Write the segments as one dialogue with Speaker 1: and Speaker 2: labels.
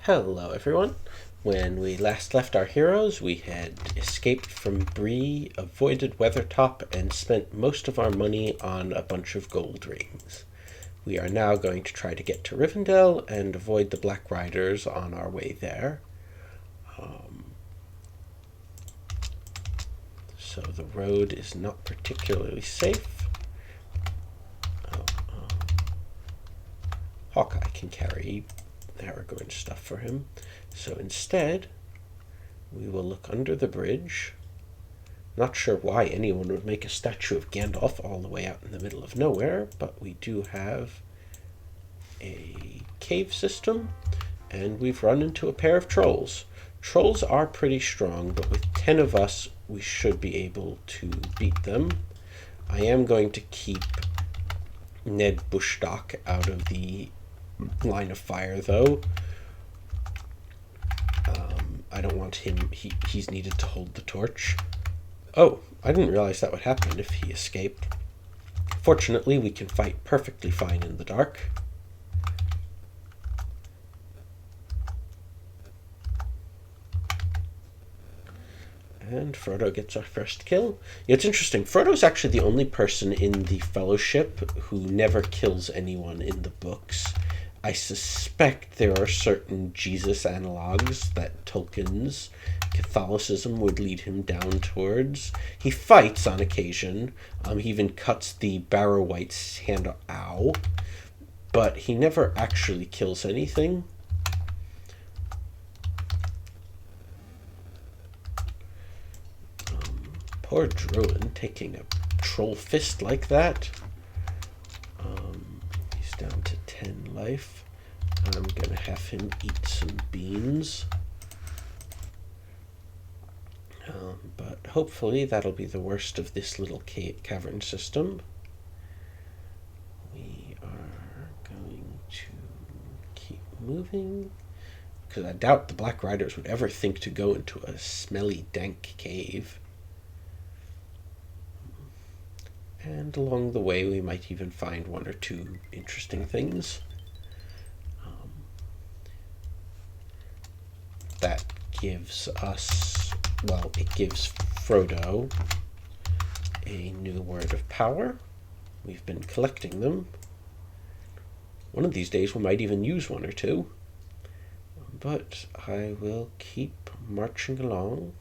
Speaker 1: Hello everyone. When we last left our heroes, we had escaped from Bree, avoided Weathertop, and spent most of our money on a bunch of gold rings. We are now going to try to get to Rivendell and avoid the Black Riders on our way there. So the road is not particularly safe. Hawkeye can carry Aragorn stuff for him. So instead, we will look under the bridge. Not sure why anyone would make a statue of Gandalf all the way out in the middle of nowhere, but we do have a cave system, and we've run into a pair of trolls. Trolls are pretty strong, but with 10 of us, we should be able to beat them. I am going to keep Ned Bushstock out of the line of fire, though. I don't want him, he's needed to hold the torch. Oh, I didn't realize that would happen if he escaped. Fortunately, we can fight perfectly fine in the dark. And Frodo gets our first kill. It's interesting, Frodo's actually the only person in the Fellowship who never kills anyone in the books. I suspect there are certain Jesus analogues that Tolkien's Catholicism would lead him down towards. He fights on occasion. He even cuts the Barrow-wight's hand ow, but he never actually kills anything. Poor Druin taking a troll fist like that. He's down to 10 life. I'm gonna have him eat some beans. But hopefully that'll be the worst of this little cavern system. We are going to keep moving, because I doubt the Black Riders would ever think to go into a smelly, dank cave. And along the way, we might even find one or two interesting things. That gives us, well, it gives Frodo a new word of power. We've been collecting them. One of these days, we might even use one or two. But I will keep marching along.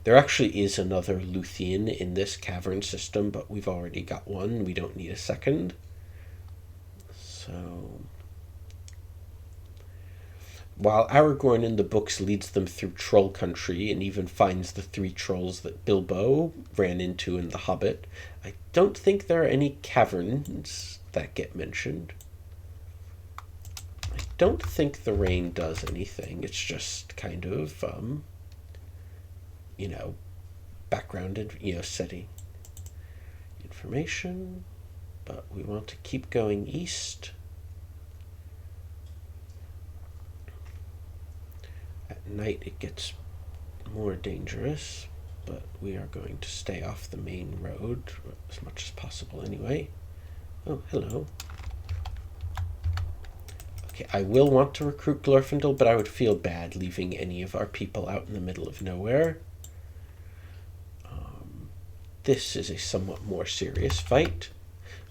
Speaker 1: There actually is another Luthien in this cavern system, but we've already got one. We don't need a second. So, while Aragorn in the books leads them through Troll Country and even finds the 3 trolls that Bilbo ran into in The Hobbit, I don't think there are any caverns that get mentioned. I don't think the rain does anything. It's just kind of backgrounded, setting information, but we want to keep going east. At night it gets more dangerous, but we are going to stay off the main road as much as possible anyway. Oh, hello. Okay, I will want to recruit Glorfindel, but I would feel bad leaving any of our people out in the middle of nowhere. This is a somewhat more serious fight.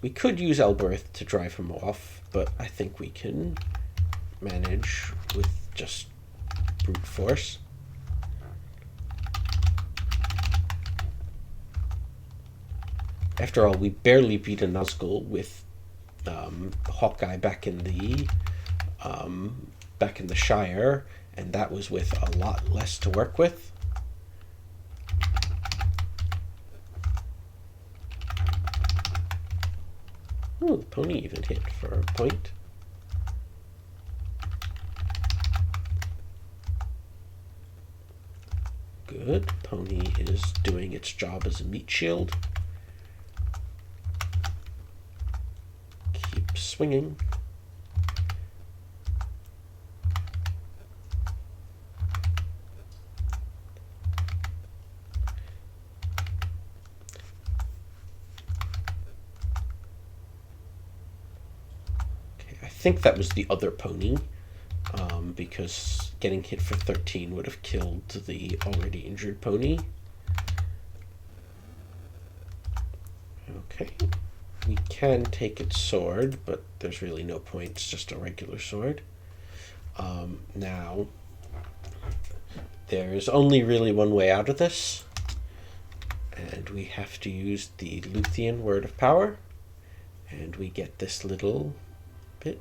Speaker 1: We could use Elbereth to drive him off, but I think we can manage with just brute force. After all, we barely beat a Nazgul with Hawkeye back in the Shire, and that was with a lot less to work with. Ooh, the pony even hit for a point. Good. Pony is doing its job as a meat shield. Keep swinging. think that was the other pony, because getting hit for 13 would have killed the already injured pony. Okay, we can take its sword, but there's really no point. It's just a regular sword. Now, there's only really one way out of this, and we have to use the Luthien Word of Power, and we get this little bit.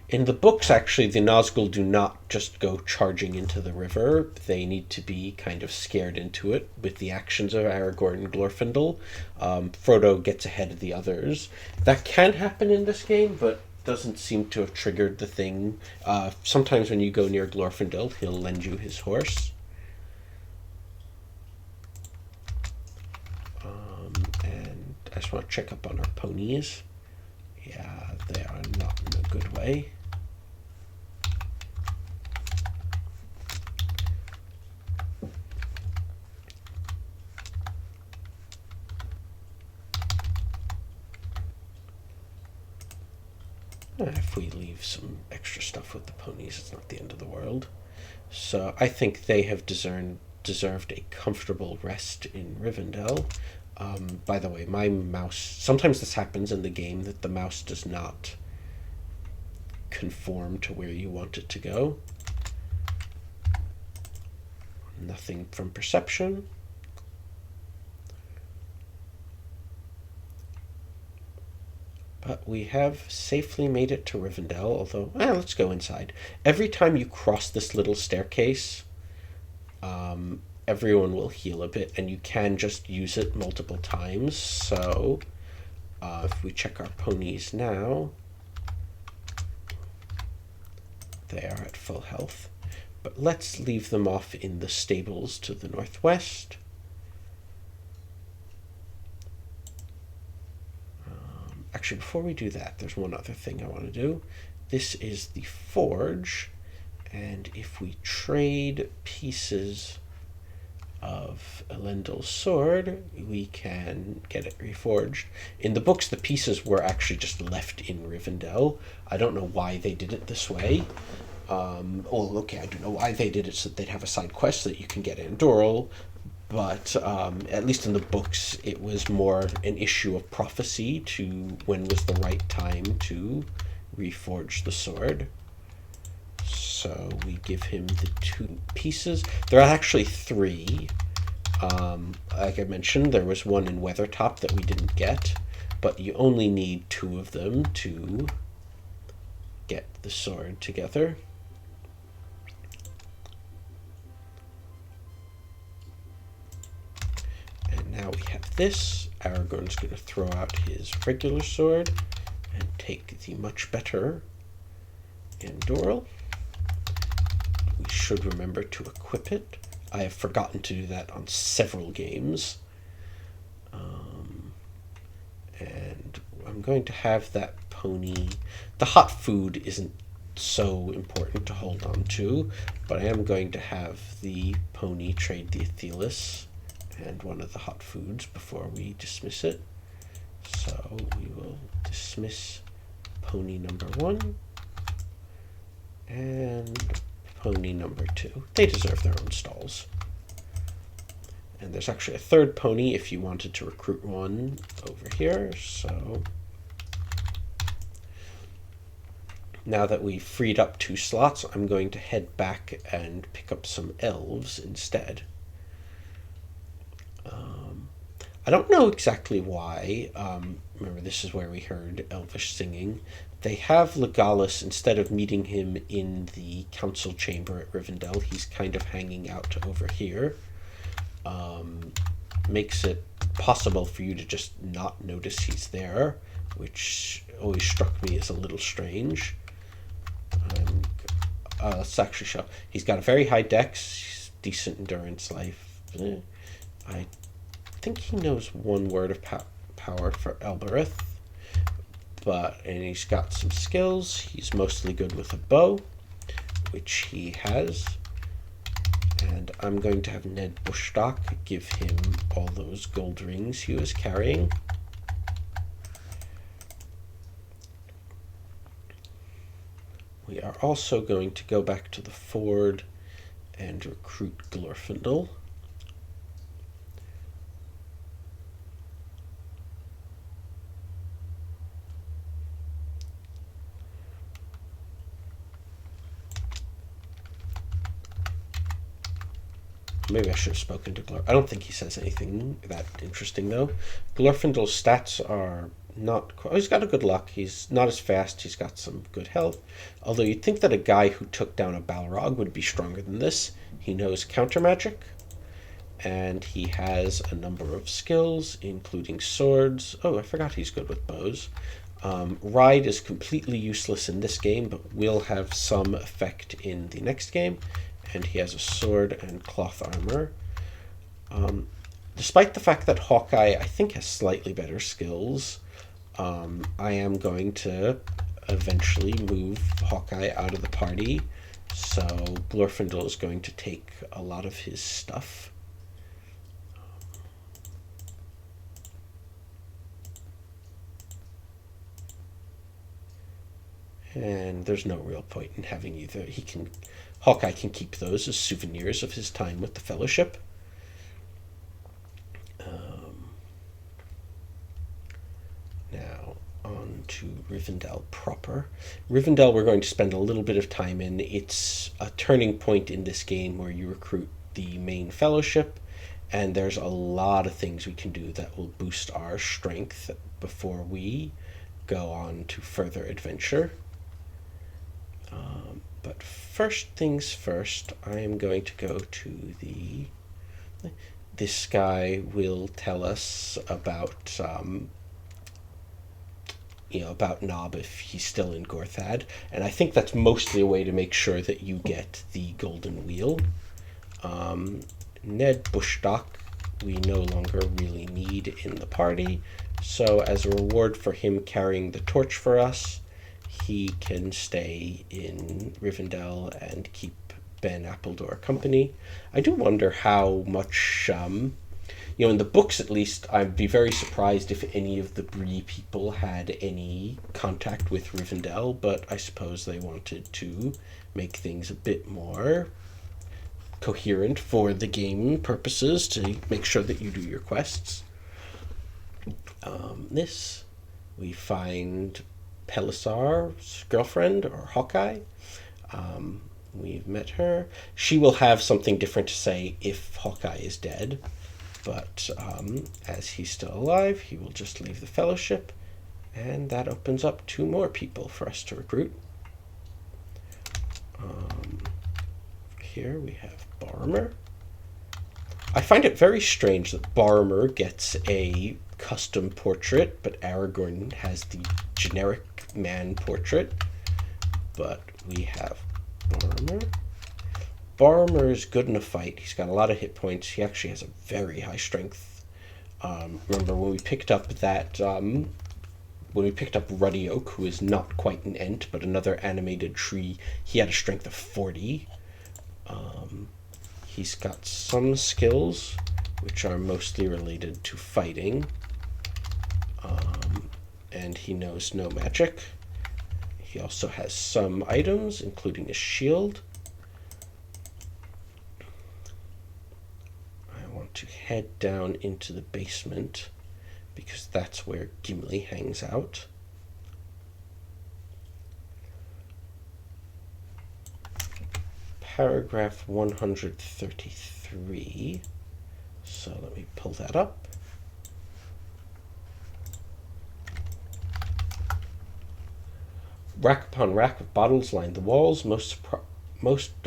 Speaker 1: In the books, actually, the Nazgul do not just go charging into the river. They need to be kind of scared into it with the actions of Aragorn and Glorfindel. Frodo gets ahead of the others. That can happen in this game, but doesn't seem to have triggered the thing. Sometimes when you go near Glorfindel, he'll lend you his horse. And I just want to check up on our ponies. Yeah, they are not in a good way. If we leave some extra stuff with the ponies, it's not the end of the world. So I think they have deserved a comfortable rest in Rivendell. By the way, my mouse, sometimes this happens in the game that the mouse does not conform to where you want it to go. Nothing from perception. But we have safely made it to Rivendell, although, let's go inside. Every time you cross this little staircase, everyone will heal a bit, and you can just use it multiple times. So, if we check our ponies now, they are at full health. But let's leave them off in the stables to the northwest. Actually, before we do that, there's one other thing I want to do. This is the forge, and if we trade pieces of Elendil's sword, we can get it reforged. In the books, the pieces were actually just left in Rivendell. I don't know why they did it this way. I do know why they did it, so that they'd have a side quest that you can get Andoril. But at least in the books, it was more an issue of prophecy to when was the right time to reforge the sword. So we give him the 2 pieces. There are actually 3. Like I mentioned, there was one in Weathertop that we didn't get, but you only need 2 of them to get the sword together. Now we have this. Aragorn's going to throw out his regular sword and take the much better Andoril. We should remember to equip it. I have forgotten to do that on several games. And I'm going to have that pony. The hot food isn't so important to hold on to, but I am going to have the pony trade the Athelis and one of the hot foods before we dismiss it. So we will dismiss pony number 1 and pony number 2. They deserve their own stalls. And there's actually a 3rd pony if you wanted to recruit one over here. So now that we've freed up 2 slots, I'm going to head back and pick up some elves instead. I don't know exactly why. Remember, this is where we heard Elvish singing. They have Legolas, instead of meeting him in the council chamber at Rivendell, he's kind of hanging out over here. Makes it possible for you to just not notice he's there, which always struck me as a little strange. Let's actually show. He's got a very high dex, decent endurance life. I think he knows 1 word of power for Elbereth, and he's got some skills. He's mostly good with a bow, which he has. And I'm going to have Ned Bushstock give him all those gold rings he was carrying. We are also going to go back to the ford and recruit Glorfindel. Maybe I should have spoken to Glor. I don't think he says anything that interesting, though. Glorfindel's stats are not quite... Oh, he's got a good luck. He's not as fast. He's got some good health. Although you'd think that a guy who took down a Balrog would be stronger than this. He knows counter magic. And he has a number of skills, including swords. Oh, I forgot he's good with bows. Ride is completely useless in this game, but will have some effect in the next game. And he has a sword and cloth armor. Despite the fact that Hawkeye, I think, has slightly better skills, I am going to eventually move Hawkeye out of the party. So Glorfindel is going to take a lot of his stuff. And there's no real point in having either. Hawkeye can keep those as souvenirs of his time with the Fellowship. Now, on to Rivendell proper. Rivendell we're going to spend a little bit of time in. It's a turning point in this game where you recruit the main Fellowship, and there's a lot of things we can do that will boost our strength before we go on to further adventure. But first things first, I am going to go to the... This guy will tell us about, about Nob if he's still in Gorthad. And I think that's mostly a way to make sure that you get the Golden Wheel. Ned Bushdock we no longer really need in the party. So as a reward for him carrying the torch for us, he can stay in Rivendell and keep Ben Appledore company. I do wonder how much, in the books at least, I'd be very surprised if any of the Bree people had any contact with Rivendell, but I suppose they wanted to make things a bit more coherent for the game purposes to make sure that you do your quests. We find Pelisar's girlfriend, or Hawkeye. We've met her. She will have something different to say if Hawkeye is dead, but as he's still alive, he will just leave the Fellowship, and that opens up 2 more people for us to recruit. Here we have Boromir. I find it very strange that Boromir gets a custom portrait, but Aragorn has the generic man portrait. But we have Boromir. Boromir is good in a fight. He's got a lot of hit points. He actually has a very high strength. Remember when we picked up Ruddy Oak, who is not quite an Ent, but another animated tree, he had a strength of 40. He's got some skills, which are mostly related to fighting. And he knows no magic. He also has some items, including a shield. I want to head down into the basement, because that's where Gimli hangs out. Paragraph 133. So let me pull that up. Rack upon rack of bottles line the walls. Most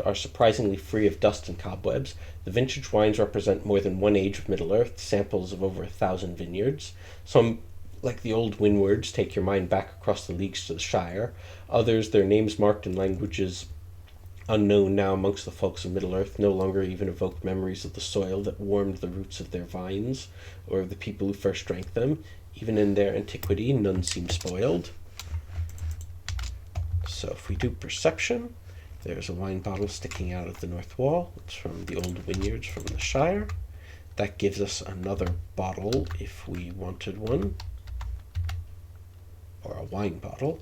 Speaker 1: are surprisingly free of dust and cobwebs. The vintage wines represent more than one age of Middle-earth, samples of over 1,000 vineyards. Some, like the old Windwards, take your mind back across the leagues to the Shire. Others, their names marked in languages unknown now amongst the folks of Middle-earth, no longer even evoke memories of the soil that warmed the roots of their vines, or of the people who first drank them. Even in their antiquity, none seem spoiled. So if we do perception, there's a wine bottle sticking out of the north wall. It's from the old vineyards from the Shire. That gives us another bottle if we wanted one, or a wine bottle.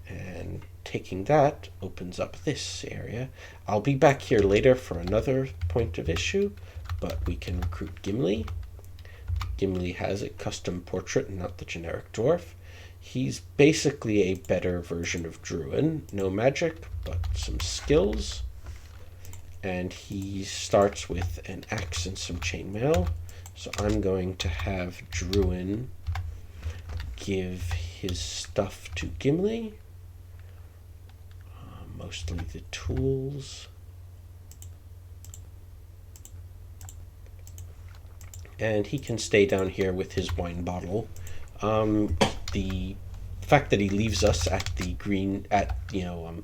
Speaker 1: And taking that opens up this area. I'll be back here later for another point of issue, but we can recruit Gimli. Gimli has a custom portrait and not the generic dwarf. He's basically a better version of Druin. No magic, but some skills. And he starts with an axe and some chainmail. So I'm going to have Druin give his stuff to Gimli. Mostly the tools. And he can stay down here with his wine bottle. The fact that he leaves us at the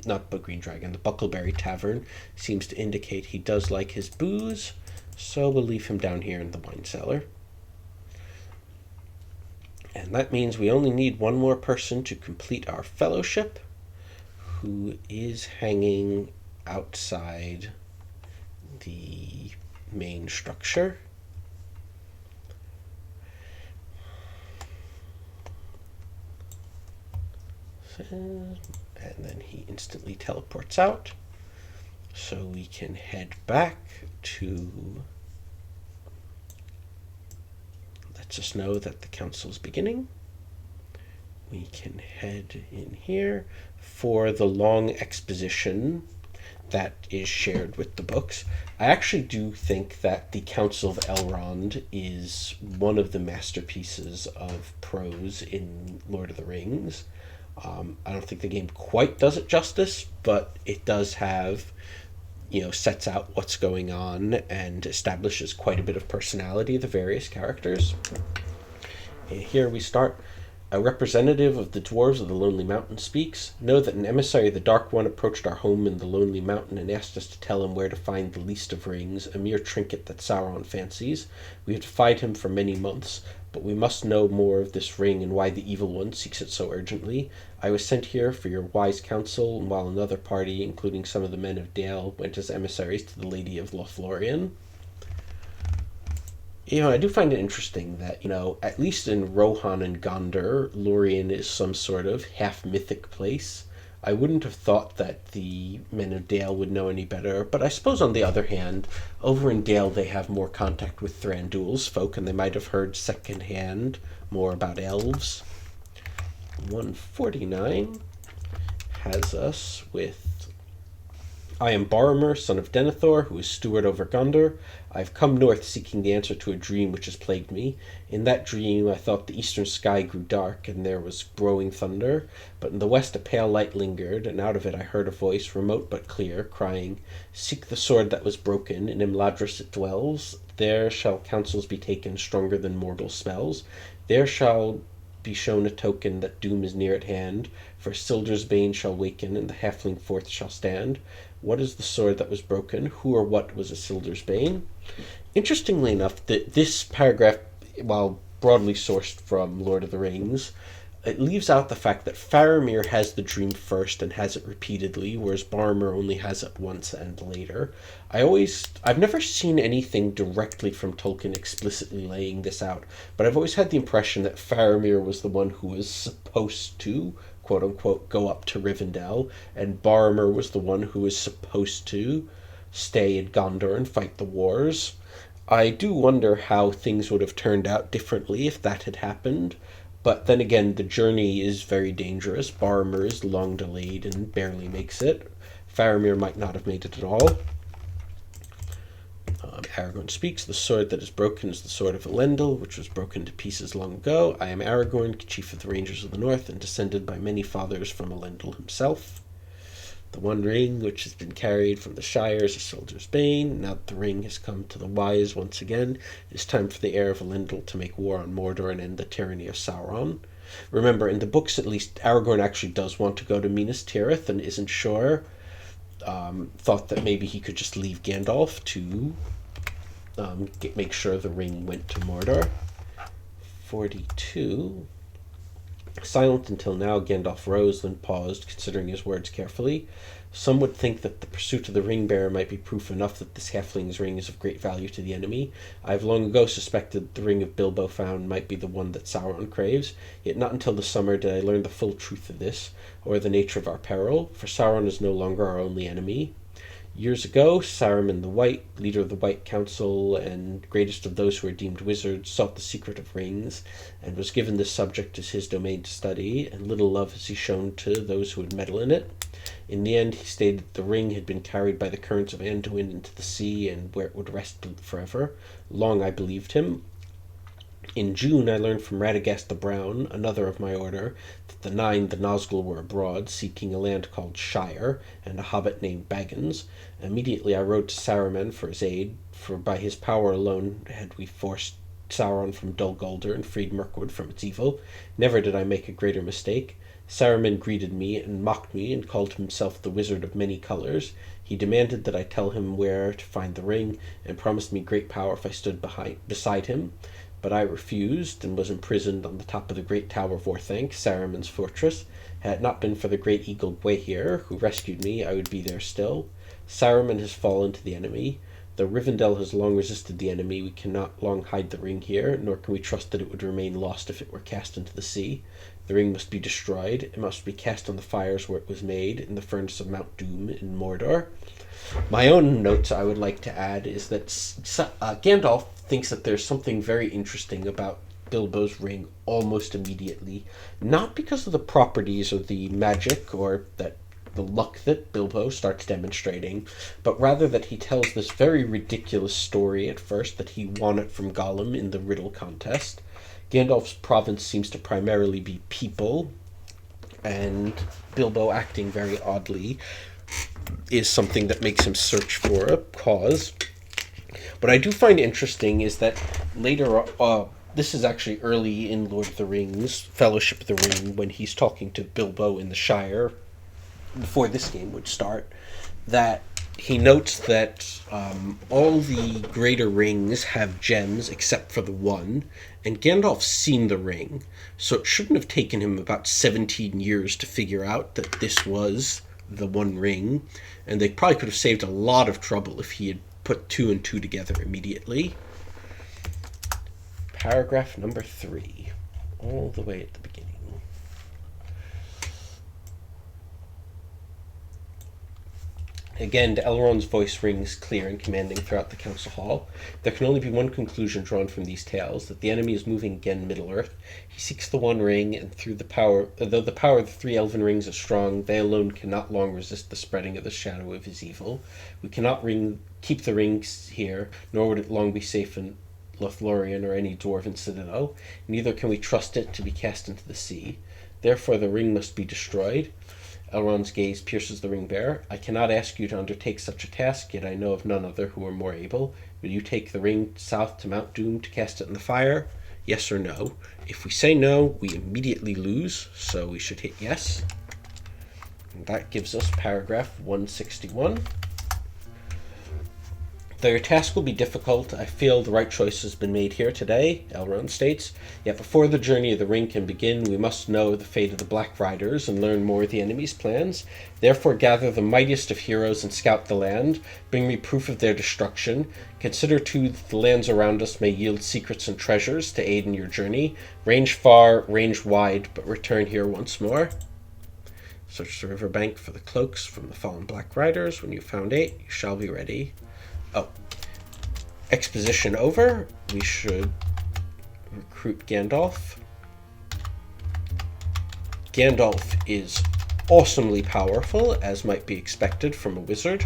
Speaker 1: not the Green Dragon, the Buckleberry Tavern, seems to indicate he does like his booze. So we'll leave him down here in the wine cellar. And that means we only need one more person to complete our fellowship, who is hanging outside the main structure. And then he instantly teleports out. So we can head back to... lets us know that the council's beginning. We can head in here for the long exposition that is shared with the books. I actually do think that the Council of Elrond is one of the masterpieces of prose in Lord of the Rings. I don't think the game quite does it justice, but it does have, sets out what's going on and establishes quite a bit of personality of the various characters. And here we start. A representative of the dwarves of the Lonely Mountain speaks. Know that an emissary of the Dark One approached our home in the Lonely Mountain and asked us to tell him where to find the least of rings, a mere trinket that Sauron fancies. We have defied him for many months, but we must know more of this ring and why the Evil One seeks it so urgently. I was sent here for your wise counsel, and while another party, including some of the men of Dale, went as emissaries to the Lady of Lothlorien. I do find it interesting that, at least in Rohan and Gondor, Lorien is some sort of half-mythic place. I wouldn't have thought that the men of Dale would know any better, but I suppose on the other hand, over in Dale they have more contact with Thranduil's folk, and they might have heard secondhand more about elves. 149 has us with... I am Boromir, son of Denethor, who is steward over Gondor. I have come north seeking the answer to a dream which has plagued me. In that dream I thought the eastern sky grew dark, and there was growing thunder, but in the west a pale light lingered, and out of it I heard a voice, remote but clear, crying, Seek the sword that was broken, in Imladris it dwells. There shall counsels be taken stronger than mortal spells. There shall be shown a token that doom is near at hand, for Sildur's bane shall waken, and the halfling forth shall stand. What is the sword that was broken? Who or what was a Sildur's bane? Interestingly enough, this paragraph, while broadly sourced from Lord of the Rings, it leaves out the fact that Faramir has the dream first and has it repeatedly, whereas Boromir only has it once and later. I've never seen anything directly from Tolkien explicitly laying this out, but I've always had the impression that Faramir was the one who was supposed to, quote-unquote, go up to Rivendell, and Boromir was the one who was supposed to stay in Gondor and fight the wars. I do wonder how things would have turned out differently if that had happened. But then again, the journey is very dangerous. Boromir is long delayed and barely makes it. Faramir might not have made it at all. Aragorn speaks. The sword that is broken is the sword of Elendil, which was broken to pieces long ago. I am Aragorn, chief of the Rangers of the North, and descended by many fathers from Elendil himself. The one ring which has been carried from the Shire is Isildur's bane. Now that the ring has come to the wise once again, it is time for the heir of Elendil to make war on Mordor and end the tyranny of Sauron. Remember, in the books at least, Aragorn actually does want to go to Minas Tirith and isn't sure. Thought that maybe he could just leave Gandalf to make sure the ring went to Mordor. 42 Silent until now, Gandalf rose, then paused, considering his words carefully. Some would think that the pursuit of the ring-bearer might be proof enough that this halfling's ring is of great value to the enemy. I have long ago suspected the ring of Bilbo found might be the one that Sauron craves, yet not until the summer did I learn the full truth of this, or the nature of our peril, for Sauron is no longer our only enemy. Years ago, Saruman the White, leader of the White Council and greatest of those who are deemed wizards, sought the secret of rings, and was given this subject as his domain to study, and little love has he shown to those who would meddle in it. In the end, he stated that the ring had been carried by the currents of Anduin into the sea, and where it would rest forever. Long I believed him. In June, I learned from Radagast the Brown, another of my order, that the Nine, the Nazgul, were abroad, seeking a land called Shire, and a hobbit named Baggins. Immediately I rode to Saruman for his aid, for by his power alone had we forced Sauron from Dol Guldur and freed Mirkwood from its evil. Never did I make a greater mistake. Saruman greeted me and mocked me and called himself the Wizard of Many Colors. He demanded that I tell him where to find the ring, and promised me great power if I stood beside him. But I refused, and was imprisoned on the top of the great tower of Orthanc, Saruman's fortress. Had it not been for the great eagle Gwaihir, who rescued me, I would be there still. Saruman has fallen to the enemy. Though Rivendell has long resisted the enemy, we cannot long hide the ring here, nor can we trust that it would remain lost if it were cast into the sea. The ring must be destroyed. It must be cast on the fires where it was made, in the furnace of Mount Doom in Mordor. My own notes I would like to add is that Gandalf thinks that there's something very interesting about Bilbo's ring almost immediately, not because of the properties of the magic or that the luck that Bilbo starts demonstrating, but rather that he tells this very ridiculous story at first that he won it from Gollum in the riddle contest. Gandalf's province seems to primarily be people, and Bilbo acting very oddly is something that makes him search for a cause. What I do find interesting is that later, this is actually early in Lord of the Rings, Fellowship of the Ring, when he's talking to Bilbo in the Shire, before this game would start, that he notes that all the greater rings have gems except for the one, and Gandalf's seen the ring, so it shouldn't have taken him about 17 years to figure out that this was the one ring, and they probably could have saved a lot of trouble if he had put 2 and 2 together immediately. Paragraph number 3, all the way at the beginning. Again, Elrond's voice rings clear and commanding throughout the council hall. There can only be one conclusion drawn from these tales, that the enemy is moving again Middle-earth. He seeks the One Ring, and though the power of the 3 elven rings is strong, they alone cannot long resist the spreading of the shadow of his evil. We cannot keep the rings here, nor would it long be safe in Lothlorien or any dwarven citadel. Neither can we trust it to be cast into the sea. Therefore the ring must be destroyed. Elrond's gaze pierces the ring-bearer. I cannot ask you to undertake such a task, yet I know of none other who are more able. Will you take the ring south to Mount Doom to cast it in the fire? Yes or no? If we say no, we immediately lose, so we should hit yes. And that gives us paragraph 161. Though your task will be difficult, I feel the right choice has been made here today, Elrond states. Yet before the journey of the ring can begin, we must know the fate of the Black Riders and learn more of the enemy's plans. Therefore gather the mightiest of heroes and scout the land. Bring me proof of their destruction. Consider too that the lands around us may yield secrets and treasures to aid in your journey. Range far, range wide, but return here once more. Search the riverbank for the cloaks from the fallen Black Riders. When you've found 8, you shall be ready. Oh, exposition over. We should recruit Gandalf. Gandalf is awesomely powerful, as might be expected from a wizard.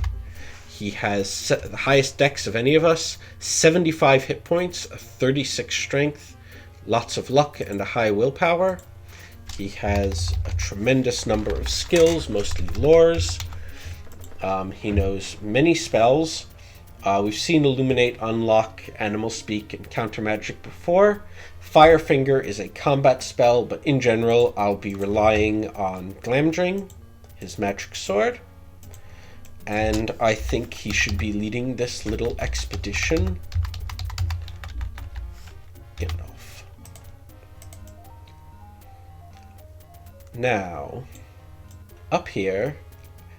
Speaker 1: He has the highest dex of any of us, 75 hit points, a 36 strength, lots of luck, and a high willpower. He has a tremendous number of skills, mostly lores. He knows many spells. We've seen Illuminate, Unlock, Animal Speak, and Counter Magic before. Firefinger is a combat spell, but in general, I'll be relying on Glamdring, his magic sword. And I think he should be leading this little expedition. Gandalf. Now, up here,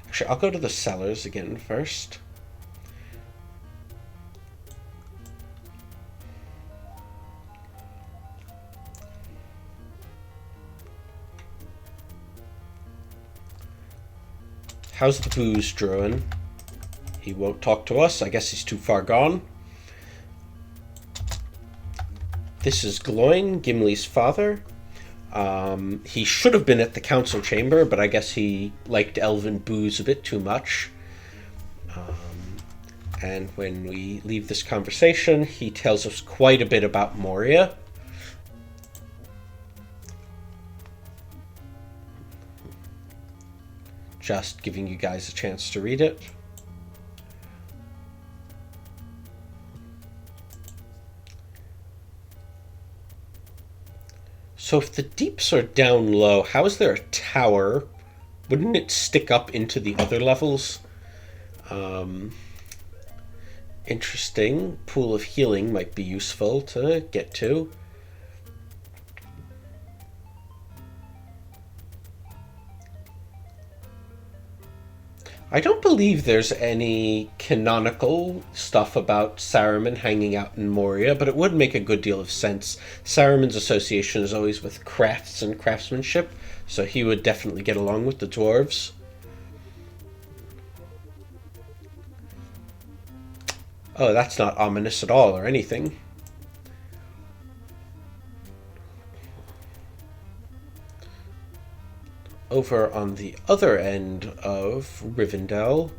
Speaker 1: actually, I'll go to the cellars again first. How's the booze, Druin? He won't talk to us. I guess he's too far gone. This is Gloin, Gimli's father. He should have been at the council chamber, but I guess he liked elven booze a bit too much. And when we leave this conversation, he tells us quite a bit about Moria. Just giving you guys a chance to read it. So if the deeps are down low, how is there a tower? Wouldn't it stick up into the other levels? Interesting. Pool of healing might be useful to get to. I don't believe there's any canonical stuff about Saruman hanging out in Moria, but it would make a good deal of sense. Saruman's association is always with crafts and craftsmanship, so he would definitely get along with the dwarves. Oh, that's not ominous at all or anything. Over on the other end of Rivendell's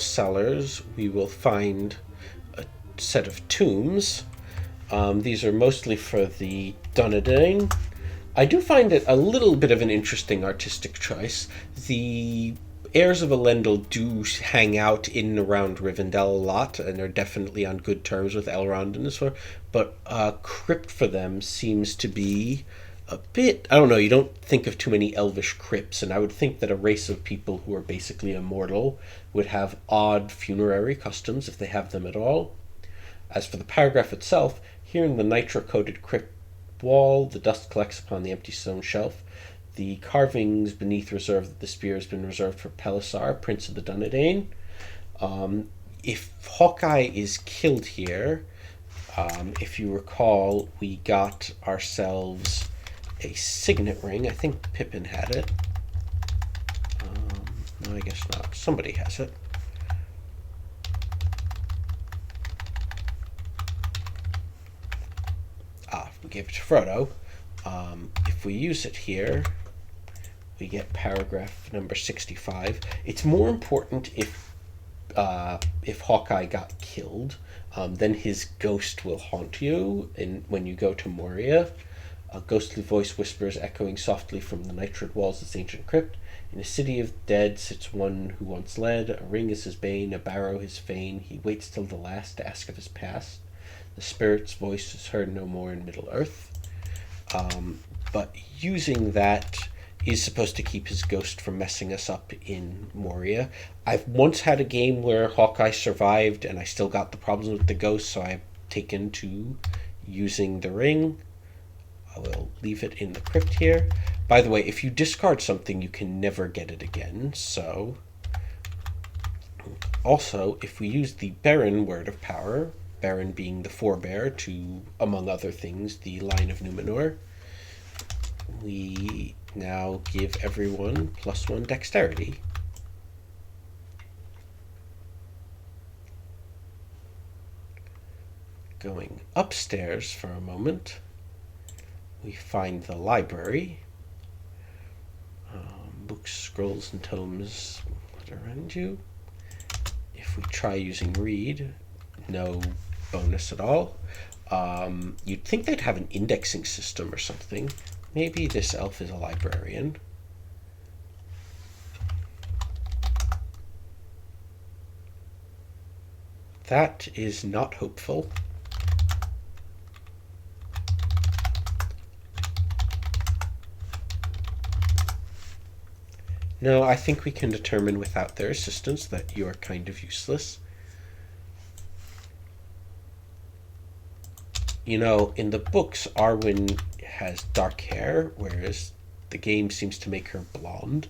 Speaker 1: cellars, we will find a set of tombs. These are mostly for the Dunedain. I do find it a little bit of an interesting artistic choice. The heirs of Elendil do hang out in and around Rivendell a lot, and are definitely on good terms with Elrond and this sort. But a crypt for them seems to be a bit, I don't know, you don't think of too many elvish crypts, and I would think that a race of people who are basically immortal would have odd funerary customs if they have them at all. As for the paragraph itself, here in the nitro-coated crypt wall, the dust collects upon the empty stone shelf. The carvings beneath reserve that the spear has been reserved for Pelisar, Prince of the Dunedain. If Hawkeye is killed here, if you recall, we got ourselves a signet ring. I think Pippin had it. No, I guess not. Somebody has it. We gave it to Frodo. If we use it here, we get paragraph number 65. It's more important if Hawkeye got killed, then his ghost will haunt you when you go to Moria. A ghostly voice whispers, echoing softly from the nitrid walls of this ancient crypt. In a city of dead sits one who once led. A ring is his bane, a barrow his fane. He waits till the last to ask of his past. The spirit's voice is heard no more in Middle-earth. But using that is supposed to keep his ghost from messing us up in Moria. I've once had a game where Hawkeye survived and I still got the problems with the ghost, so I've taken to using the ring. I will leave it in the crypt here. By the way, if you discard something, you can never get it again, so... Also, if we use the Baron word of power, Baron being the forebear to, among other things, the Line of Numenor, we now give everyone +1 dexterity. Going upstairs for a moment, we find the library. Books, scrolls, and tomes around you. If we try using read, no bonus at all. You'd think they'd have an indexing system or something. Maybe this elf is a librarian. That is not hopeful. No, I think we can determine without their assistance that you are kind of useless. You know, in the books, Arwen has dark hair, whereas the game seems to make her blonde.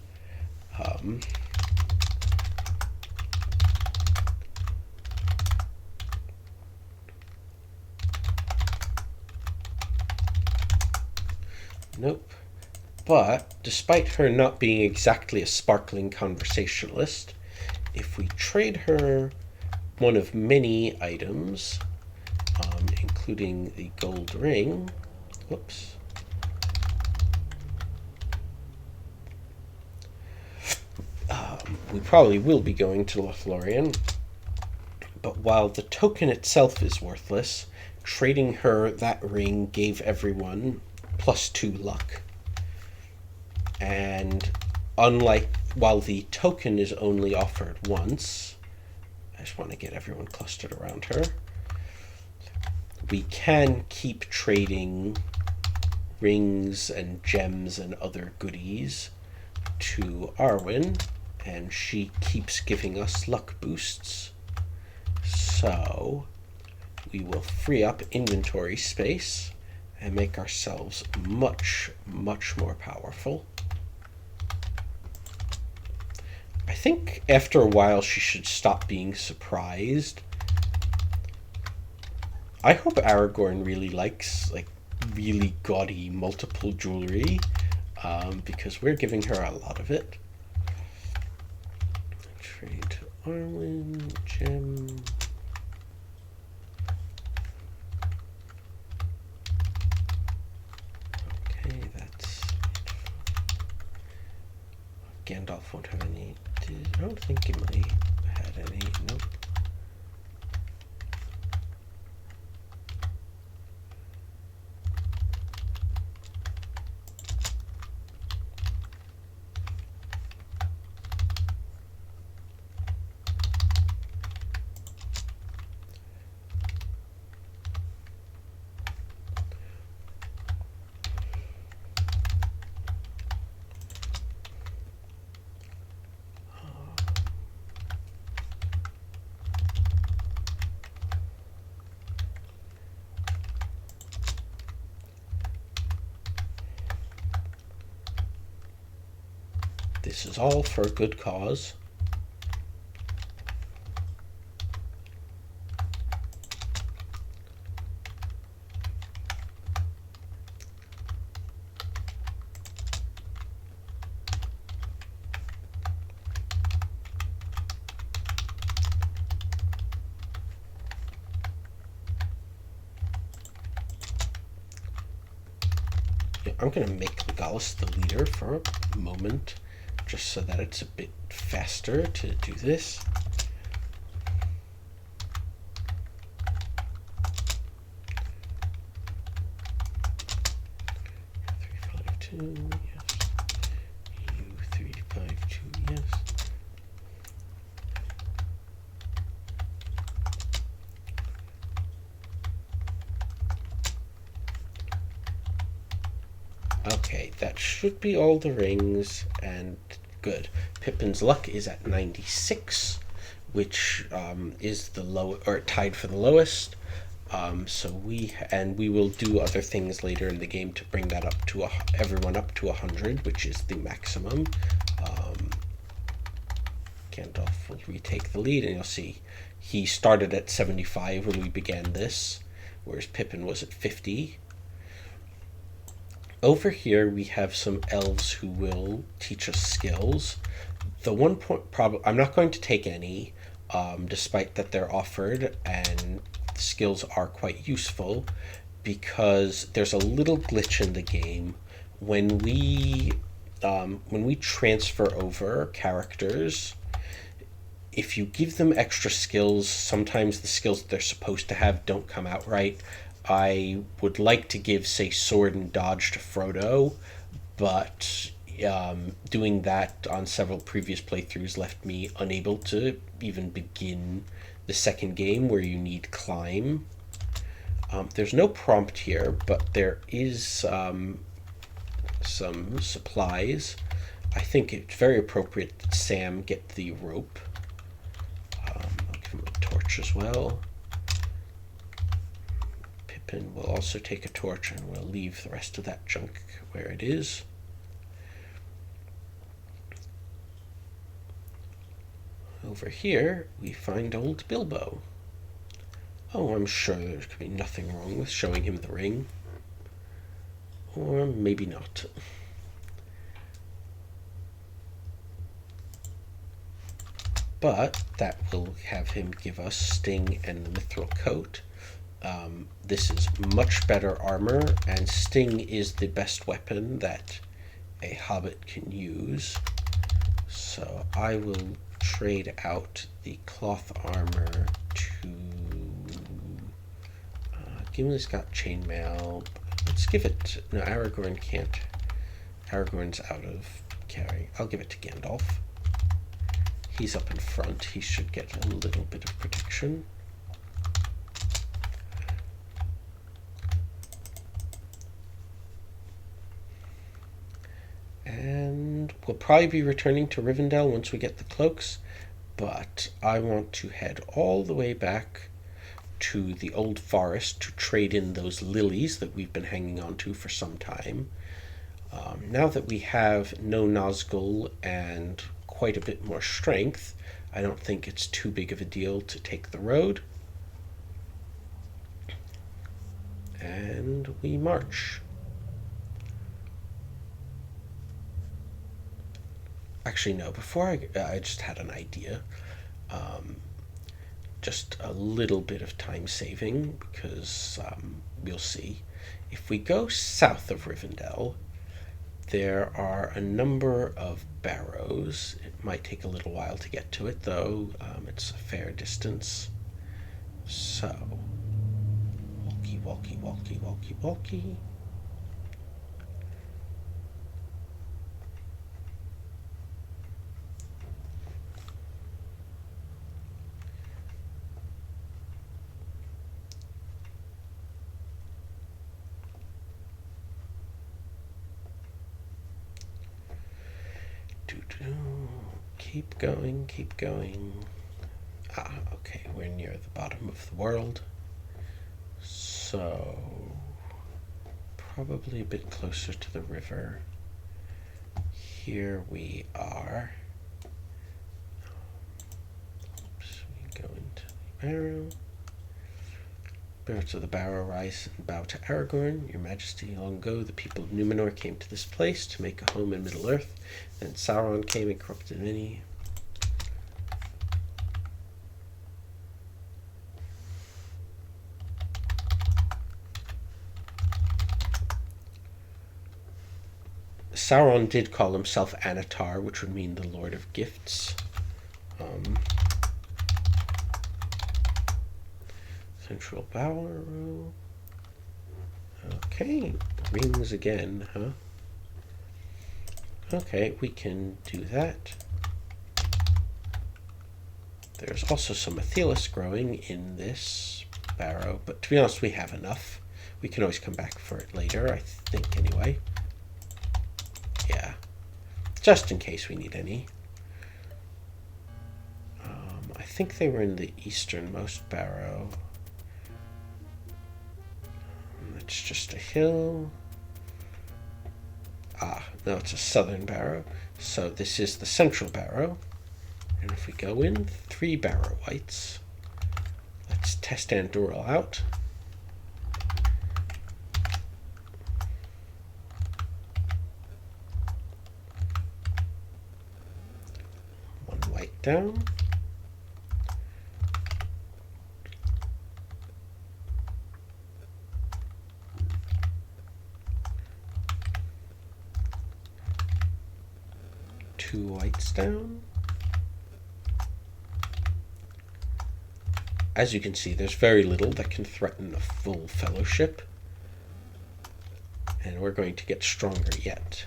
Speaker 1: Nope. But despite her not being exactly a sparkling conversationalist, if we trade her one of many items, including the gold ring, whoops, we probably will be going to Lothlorien, but while the token itself is worthless, trading her that ring gave everyone +2 luck. And while the token is only offered once, I just want to get everyone clustered around her, we can keep trading rings and gems and other goodies to Arwen, and she keeps giving us luck boosts. So we will free up inventory space and make ourselves much, much more powerful. I think after a while she should stop being surprised. I hope Aragorn really likes really gaudy multiple jewelry, because we're giving her a lot of it. Trade to Arwen, gem. Okay, that's... Gandalf won't have any. I don't think Gimli had any. Nope. This is all for a good cause. I'm going to make Legolas the leader for a moment, just so that it's a bit faster to do this. 352, yes. U352, yes. Okay, that should be all the rings, and good. Pippin's luck is at 96, which is the low, or tied for the lowest. So we will do other things later in the game to bring that up to everyone up to 100, which is the maximum. Gandalf will retake the lead, and you'll see he started at 75 when we began this, whereas Pippin was at 50. Over here we have some elves who will teach us skills. The one point problem, I'm not going to take any, despite that they're offered, and the skills are quite useful, because there's a little glitch in the game when we transfer over characters. If you give them extra skills, sometimes the skills that they're supposed to have don't come out right. I would like to give, say, sword and dodge to Frodo, but doing that on several previous playthroughs left me unable to even begin the second game, where you need climb. There's no prompt here, but there is some supplies. I think it's very appropriate that Sam get the rope. I'll give him a torch as well. Pippin will also take a torch, and we'll leave the rest of that junk where it is. Over here, we find old Bilbo. Oh, I'm sure there could be nothing wrong with showing him the ring. Or maybe not. But that will have him give us Sting and the Mithril Coat. This is much better armor, and Sting is the best weapon that a hobbit can use. So I will trade out the cloth armor to... Gimli's got chainmail. Let's give it... No, Aragorn can't. Aragorn's out of carry. I'll give it to Gandalf. He's up in front. He should get a little bit of protection. And we'll probably be returning to Rivendell once we get the cloaks, but I want to head all the way back to the old forest to trade in those lilies that we've been hanging on to for some time. Now that we have no Nazgul and quite a bit more strength, I don't think it's too big of a deal to take the road. And we march. Actually, no, before I just had an idea. Just a little bit of time saving, because we'll see. If we go south of Rivendell, there are a number of barrows. It might take a little while to get to it, though. It's a fair distance. So, walkie, walkie, walkie, walkie, walkie. Keep going, keep going. Okay, we're near the bottom of the world. So, probably a bit closer to the river. Here we are. Oops, we go into the barrow. Spirits of the barrow rise and bow to Aragorn. Your Majesty, long ago the people of Numenor came to this place to make a home in Middle-earth. Then Sauron came and corrupted many. Sauron did call himself Anatar, which would mean the Lord of Gifts. Central barrow. Okay, rings again, huh? Okay, we can do that. There's also some Athelis growing in this barrow, but to be honest, we have enough. We can always come back for it later, I think, anyway. Yeah, just in case we need any. I think they were in the easternmost barrow. It's just a hill. No, it's a southern barrow. So this is the central barrow. And if we go in, 3 barrow whites. Let's test Andoril out. One white down. Two whites down. As you can see, there's very little that can threaten a full fellowship. And we're going to get stronger yet.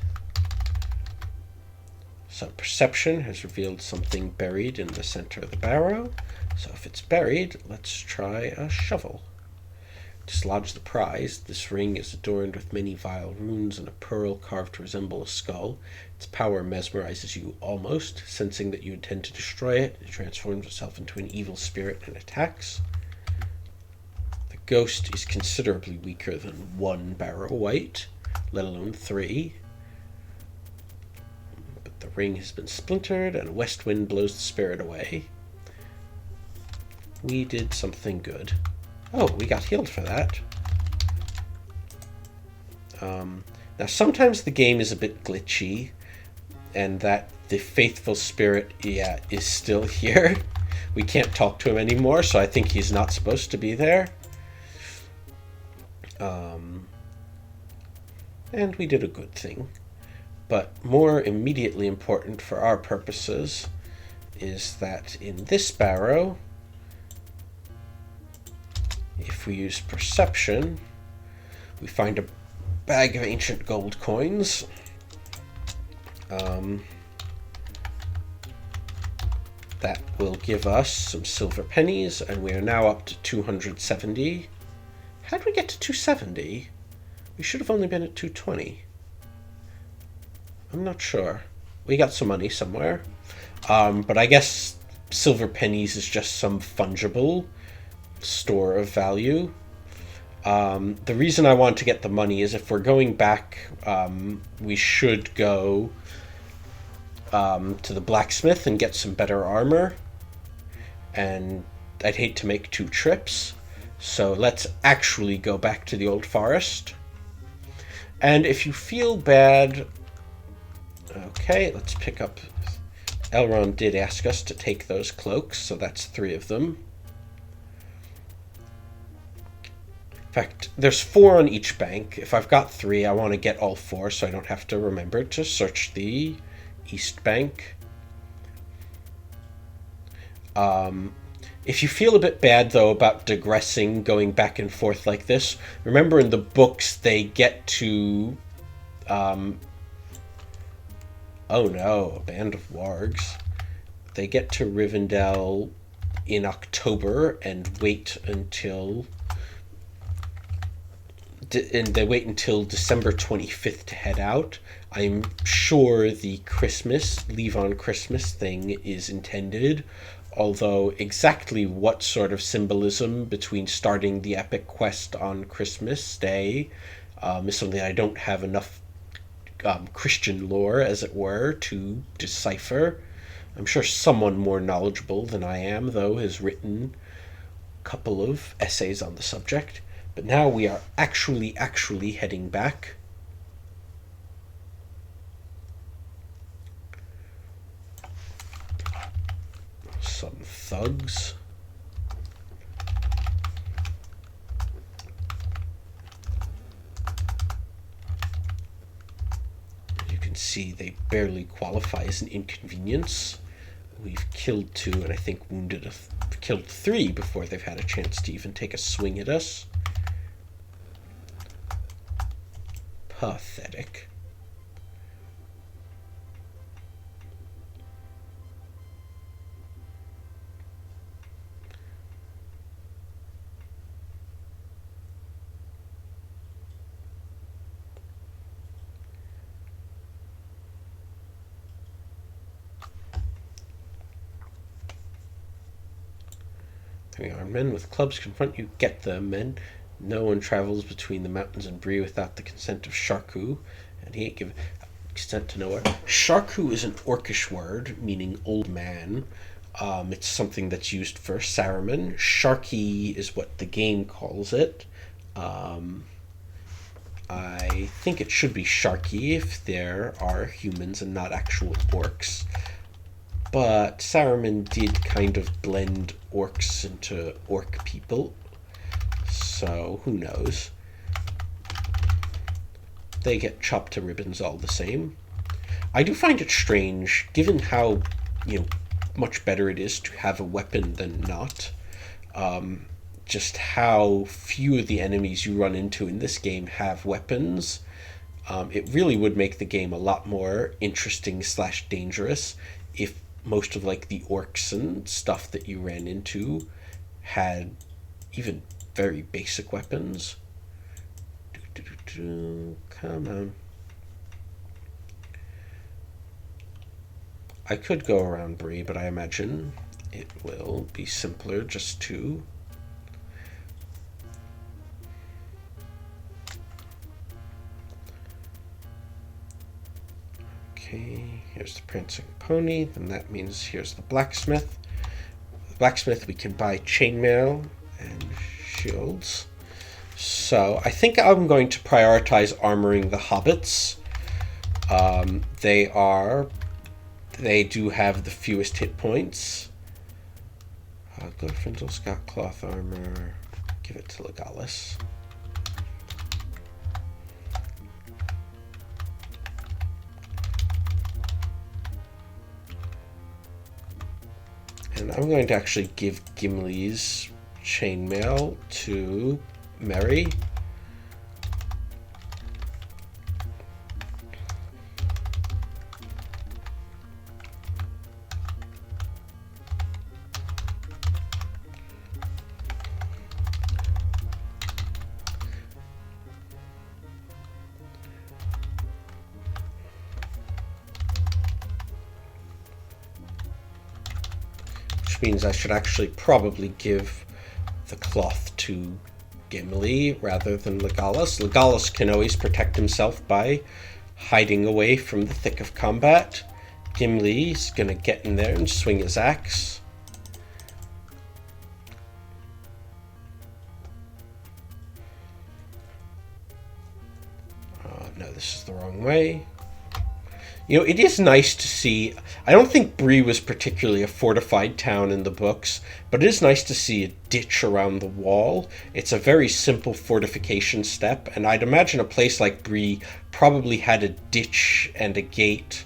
Speaker 1: So perception has revealed something buried in the center of the barrow. So if it's buried, let's try a shovel. Dislodge the prize. This ring is adorned with many vile runes and a pearl carved to resemble a skull. Its power mesmerizes you almost. Sensing that you intend to destroy it, it transforms itself into an evil spirit and attacks. The ghost is considerably weaker than 1 barrow white, let alone 3. But the The ring has been splintered, and a west wind blows the spirit away. We did something good. Oh, we got healed for that. Now, sometimes the game is a bit glitchy, and that the faithful spirit, is still here. We can't talk to him anymore, so I think he's not supposed to be there. And we did a good thing. But more immediately important for our purposes is that in this barrow, if we use perception, we find a bag of ancient gold coins. That will give us some silver pennies, and we are now up to 270. How did we get to 270? We should have only been at 220. I'm not sure. We got some money somewhere. But I guess silver pennies is just some fungible store of value. The reason I want to get the money is if we're going back, we should go to the blacksmith and get some better armor. And I'd hate to make 2 trips. So let's actually go back to the old forest. And if you feel bad... Okay, let's pick up... Elrond did ask us to take those cloaks, so that's 3 of them. In fact, there's 4 on each bank. If I've got 3, I want to get all 4 so I don't have to remember to search the east bank. If you feel a bit bad, though, about digressing, going back and forth like this, remember in the books they get to... oh no, a band of wargs. They get to Rivendell in October and wait until... and they wait until December 25th to head out. I'm sure the Christmas, leave on Christmas thing is intended, although exactly what sort of symbolism between starting the epic quest on Christmas Day is something I don't have enough Christian lore, as it were, to decipher. I'm sure someone more knowledgeable than I am, though, has written a couple of essays on the subject. But now we are actually heading back. Some thugs. You can see they barely qualify as an inconvenience. We've killed 2 and I think killed 3 before they've had a chance to even take a swing at us. Pathetic. Armed men with clubs confront you. Get them, men. No one travels between the mountains and Bree without the consent of Sharku, and he ain't given consent to nowhere. Sharku is an orcish word meaning old man. It's something that's used for Saruman. Sharky is what the game calls it. I think it should be Sharky if there are humans and not actual orcs. But Saruman did kind of blend orcs into orc people. So, who knows? They get chopped to ribbons all the same. I do find it strange, given how, much better it is to have a weapon than not. Just how few of the enemies you run into in this game have weapons. It really would make the game a lot more interesting / dangerous if most of the orcs and stuff that you ran into had even very basic weapons. Come on. I could go around Bree, but I imagine it will be simpler just to... Okay, here's the prancing pony. Then that means here's the blacksmith. The blacksmith, we can buy chainmail and shields. So I think I'm going to prioritize armoring the hobbits. They do have the fewest hit points. Glorfindel's got cloth armor. Give it to Legolas. And I'm going to actually give Gimli's chainmail to Merry. Which means I should actually probably give the cloth to Gimli rather than Legolas. Legolas can always protect himself by hiding away from the thick of combat. Gimli's gonna get in there and swing his axe. No, this is the wrong way. You know, it is nice to see. I don't think Bree was particularly a fortified town in the books, but it is nice to see a ditch around the wall. It's a very simple fortification step, and I'd imagine a place like Bree probably had a ditch and a gate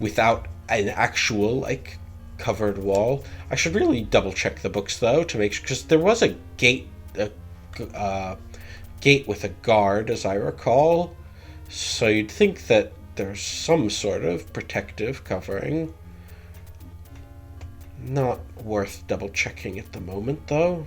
Speaker 1: without an actual, like, covered wall. I should really double check the books, though, to make sure, because there was a gate with a guard, as I recall. So you'd think that there's some sort of protective covering. Not worth double checking at the moment, though.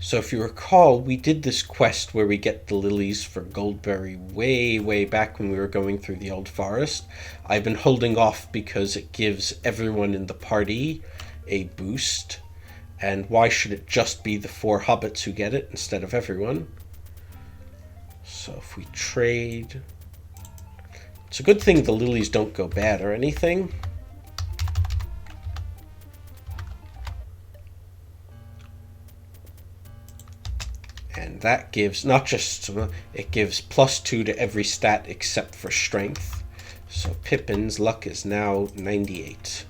Speaker 1: So if you recall, we did this quest where we get the lilies for Goldberry way back when we were going through the Old Forest. I've been holding off because it gives everyone in the party a boost. And why should it just be the 4 hobbits who get it instead of everyone? So if we trade... It's a good thing the lilies don't go bad or anything. And that gives not just... It gives +2 to every stat except for strength. So Pippin's luck is now 98.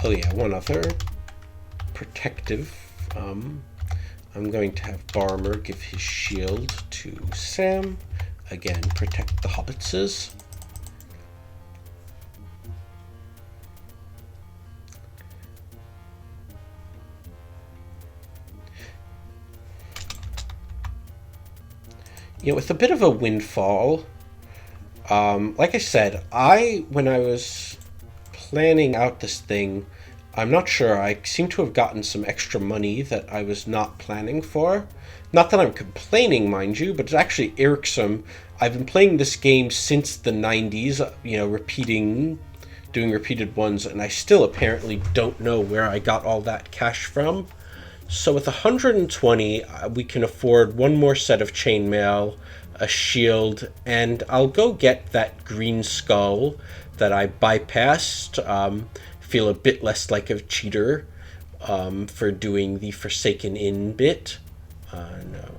Speaker 1: Oh yeah, one other protective. I'm going to have Barmer give his shield to Sam. Again, protect the hobbitses. You know, with a bit of a windfall, like I said, when I was planning out this thing, I'm not sure. I seem to have gotten some extra money that I was not planning for. Not that I'm complaining, mind you, but it's actually irksome. I've been playing this game since the 90s, you know, doing repeated ones, and I still apparently don't know where I got all that cash from. So with 120, we can afford one more set of chainmail, a shield, and I'll go get that green skull that I bypassed. Feel a bit less like a cheater for doing the Forsaken Inn bit. No.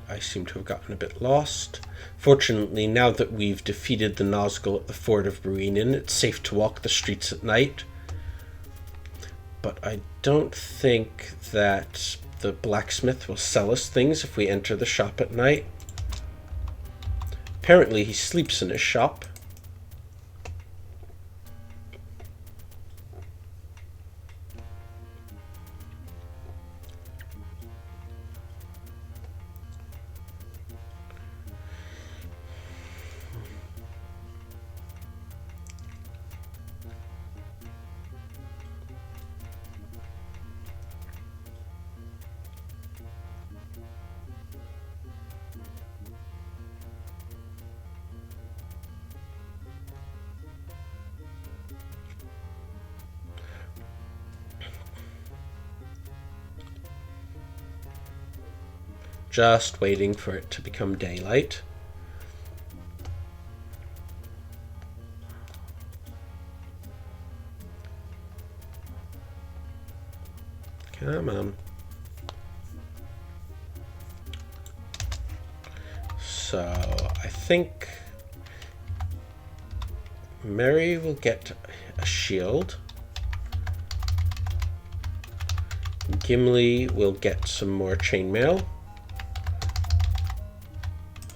Speaker 1: I seem to have gotten a bit lost. Fortunately, now that we've defeated the Nazgul at the Fort of Bruinen, it's safe to walk the streets at night. But I don't think that the blacksmith will sell us things if we enter the shop at night. Apparently he sleeps in his shop. just waiting for it to become daylight. Come on. So I think Mary will get a shield. Gimli will get some more chainmail.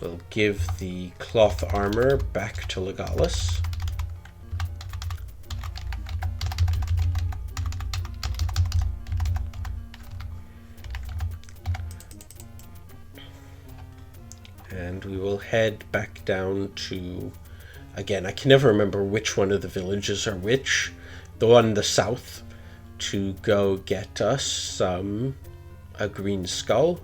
Speaker 1: We'll give the cloth armor back to Legolas. And we will head back down to, again, I can never remember which one of the villages are which. The one in the south, to go get us a green skull.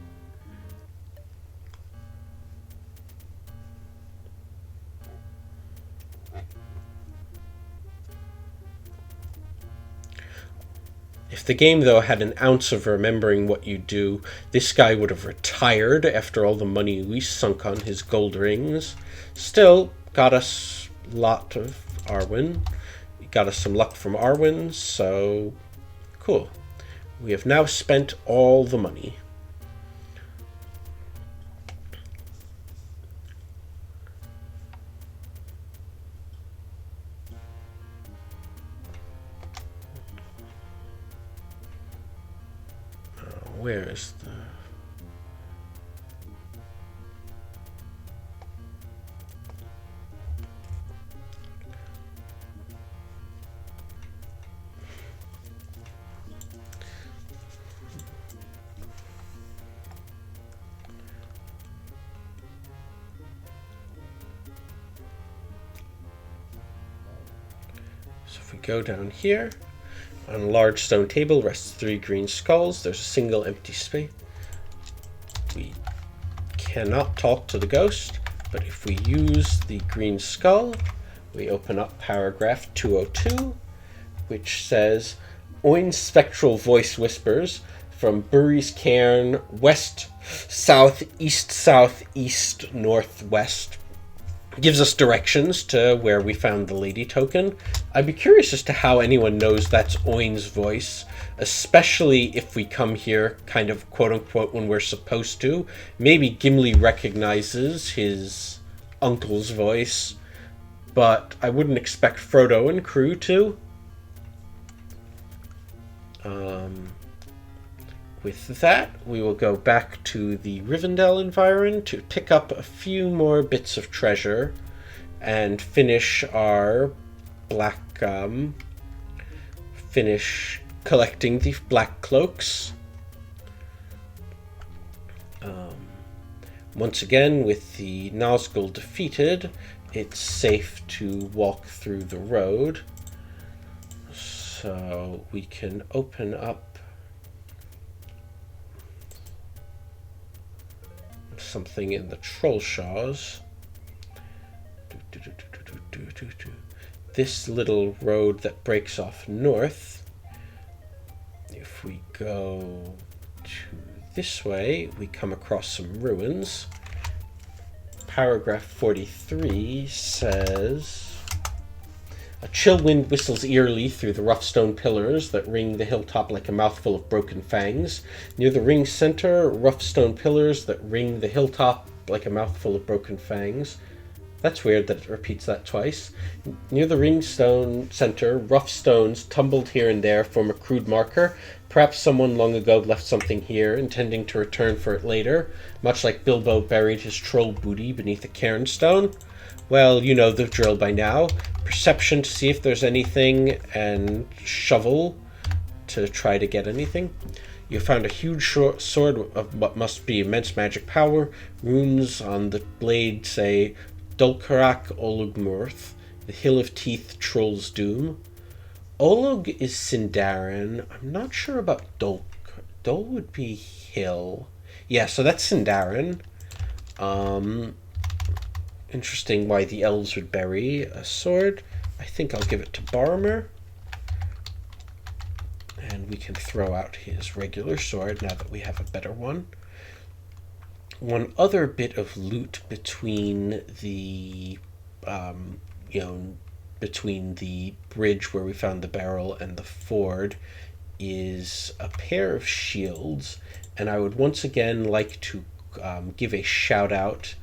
Speaker 1: If the game, though, had an ounce of remembering what you do, this guy would have retired after all the money we sunk on his gold rings. Still, got us a lot of Arwen. Got us some luck from Arwen, so cool. We have now spent all the money. Where is the... So if we go down here, on a large stone table rests 3 green skulls. There's a single empty space. We cannot talk to the ghost, but if we use the green skull, we open up paragraph 202, which says, Oin's spectral voice whispers from Bury's Cairn, west, south, east, southeast, northwest. Gives us directions to where we found the lady token. I'd be curious as to how anyone knows that's Oin's voice, especially if we come here kind of quote-unquote when we're supposed to. Maybe Gimli recognizes his uncle's voice, but I wouldn't expect Frodo and crew to. With that, we will go back to the Rivendell environ to pick up a few more bits of treasure and finish our finish collecting the black cloaks. Once again, with the Nazgul defeated, it's safe to walk through the road. So we can open up something in the Trollshaws. This little road that breaks off north. If we go to this way, we come across some ruins. Paragraph 43 says, a chill wind whistles eerily through the rough stone pillars that ring the hilltop like a mouthful of broken fangs. Near the ring's center, rough stone pillars that ring the hilltop like a mouthful of broken fangs. That's weird that it repeats that twice. Near the ring's stone center, rough stones tumbled here and there form a crude marker. Perhaps someone long ago left something here, intending to return for it later, much like Bilbo buried his troll booty beneath a cairnstone. Well, you know the drill by now. Perception to see if there's anything, and shovel to try to get anything. You found a huge sword of what must be immense magic power. Runes on the blade say, Dulcarak Olugmurth, the Hill of Teeth, Troll's Doom. Olug is Sindarin. I'm not sure about Dol. Dol would be Hill. Yeah, so that's Sindarin. Interesting why the elves would bury a sword. I think I'll give it to Boromir. And we can throw out his regular sword now that we have a better one. one other bit of loot between the, um, you know, between the bridge where we found the barrel and the ford is a pair of shields, and I would once again like to give a shout out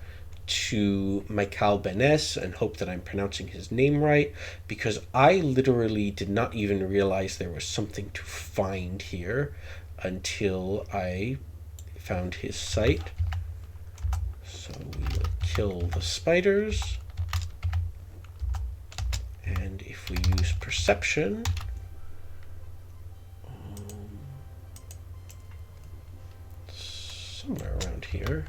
Speaker 1: to Michael Benes and hope that I'm pronouncing his name right, because I literally did not even realize there was something to find here until I found his site. So we will kill the spiders, and if we use perception, somewhere around here.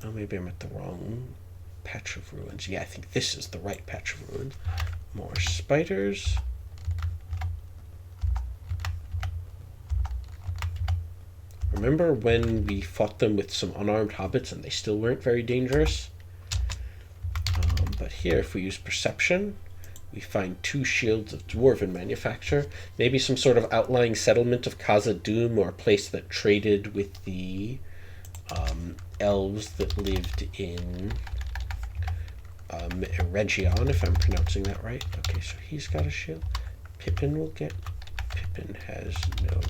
Speaker 1: Oh, maybe I'm at the wrong patch of ruins. Yeah, I think this is the right patch of ruins. More spiders. Remember when we fought them with some unarmed hobbits and they still weren't very dangerous? But here, if we use perception, we find 2 shields of dwarven manufacture. Maybe some sort of outlying settlement of Khazad-dûm, or a place that traded with the elves that lived in Eregion, if I'm pronouncing that right. Okay, so he's got a shield. Pippin will get... Pippin has no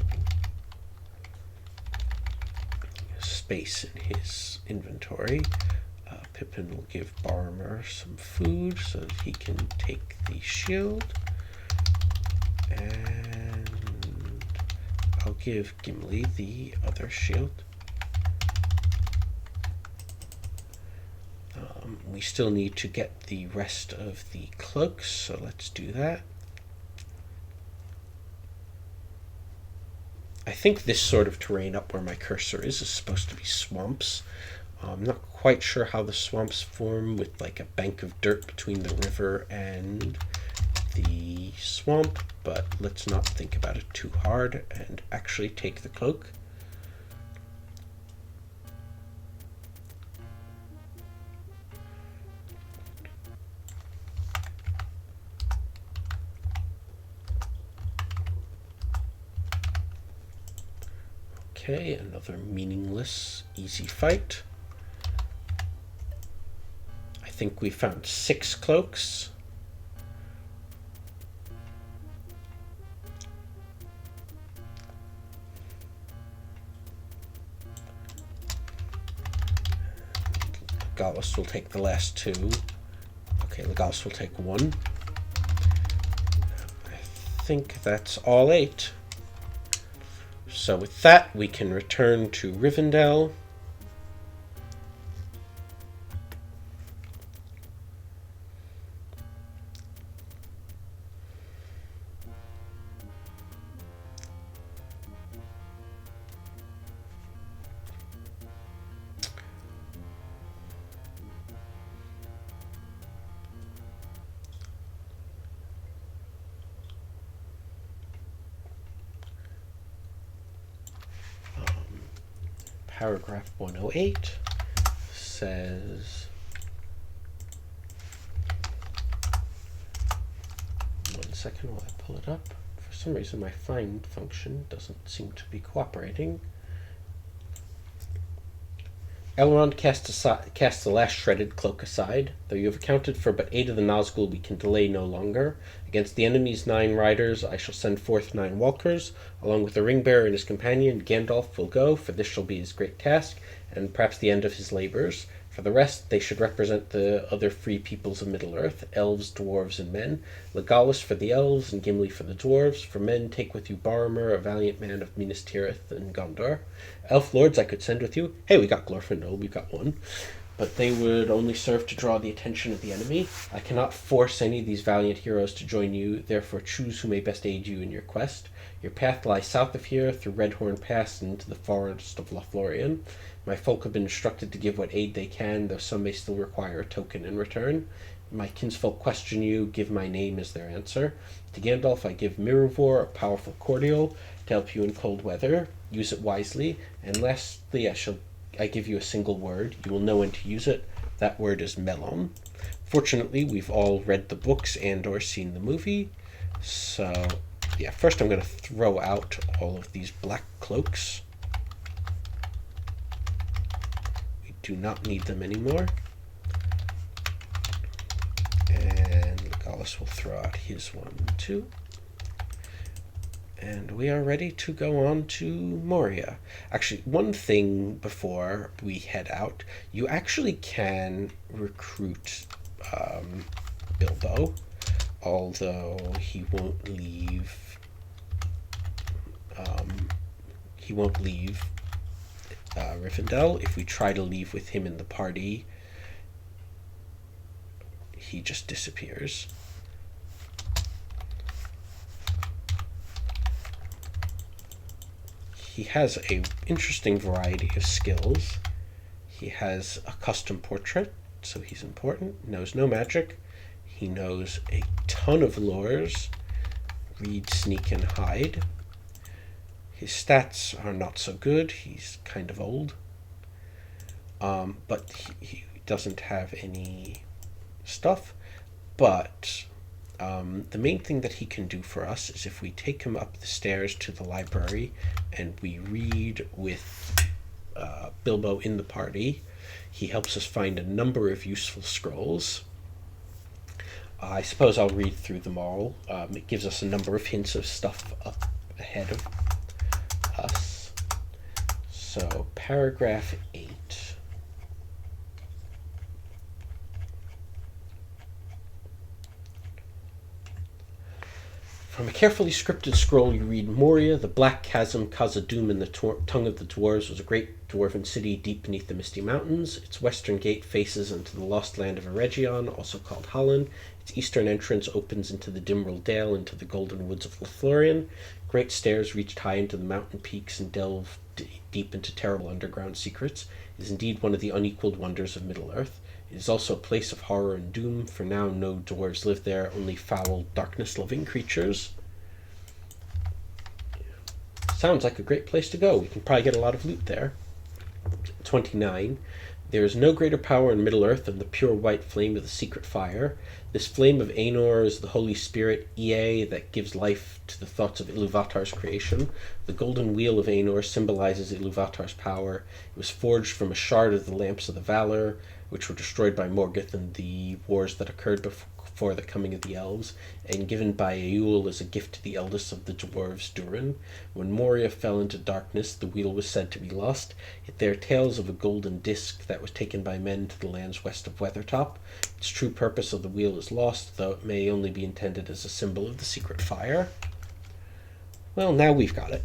Speaker 1: space in his inventory. Pippin will give Boromir some food so that he can take the shield. And I'll give Gimli the other shield. We still need to get the rest of the cloaks, so let's do that. I think this sort of terrain up where my cursor is supposed to be swamps. I'm not quite sure how the swamps form with like a bank of dirt between the river and the swamp, but let's not think about it too hard and actually take the cloak. Okay, another meaningless, easy fight. I think we found 6 cloaks. Legolas will take the last 2. Okay, Legolas will take 1. I think that's all 8. So with that, we can return to Rivendell. Paragraph 108 says, one second while I pull it up. For some reason my find function doesn't seem to be cooperating. Elrond casts the last shredded cloak aside. Though you have accounted for but 8 of the Nazgul, we can delay no longer. Against the enemy's 9 riders, I shall send forth 9 walkers. Along with the ring-bearer and his companion, Gandalf will go, for this shall be his great task, and perhaps the end of his labors. For the rest, they should represent the other free peoples of Middle-earth, elves, dwarves, and men. Legolas for the elves, and Gimli for the dwarves. For men, take with you Boromir, a valiant man of Minas Tirith and Gondor. Elf lords I could send with you. Hey, we got Glorfindel, we got 1. But they would only serve to draw the attention of the enemy. I cannot force any of these valiant heroes to join you, therefore choose who may best aid you in your quest. Your path lies south of here, through Redhorn Pass, and into the forest of Lothlorien. My folk have been instructed to give what aid they can, though some may still require a token in return. My kinsfolk question you, give my name as their answer. To Gandalf I give Miruvor, a powerful cordial, to help you in cold weather. Use it wisely. And lastly, I give you a single word. You will know when to use it. That word is melon. Fortunately, we've all read the books and or seen the movie, So, yeah, first I'm going to throw out all of these black cloaks. We do not need them anymore. And Legolas will throw out his one too. And we are ready to go on to Moria. Actually, one thing before we head out, you actually can recruit Bilbo, although he won't leave. Rivendell. If we try to leave with him in the party, he just disappears. He has an interesting variety of skills. He has a custom portrait, so he's important. Knows no magic. He knows a ton of lores. Read, sneak, and hide. His stats are not so good. He's kind of old. But he doesn't have any stuff. But the main thing that he can do for us is if we take him up the stairs to the library and we read with Bilbo in the party, he helps us find a number of useful scrolls. I suppose I'll read through them all. It gives us a number of hints of stuff up ahead of us. So, paragraph 8. From a carefully scripted scroll you read, Moria, the black chasm, Khazad-dûm in the tongue of the dwarves, was a great dwarven city deep beneath the misty mountains. Its western gate faces into the lost land of Eregion, also called Hallan. Its eastern entrance opens into the Dimral Dale, into the golden woods of Lothlorien. Great stairs reached high into the mountain peaks and delve deep into terrible underground secrets. It is indeed one of the unequaled wonders of Middle-earth. It is also a place of horror and doom, for now no dwarves live there, only foul, darkness-loving creatures. Sounds like a great place to go. We can probably get a lot of loot there. 29. There is no greater power in Middle-earth than the pure white flame of the secret fire. This flame of Aenor is the Holy Spirit, Ea, that gives life to the thoughts of Ilúvatar's creation. The golden wheel of Aenor symbolizes Ilúvatar's power. It was forged from a shard of the lamps of the Valor, which were destroyed by Morgoth in the wars that occurred before the coming of the elves, and given by Eöl as a gift to the eldest of the dwarves, Durin. When Moria fell into darkness, the wheel was said to be lost. Yet there are tales of a golden disc that was taken by men to the lands west of Weathertop. Its true purpose of the wheel is lost, though it may only be intended as a symbol of the secret fire. Well, now we've got it.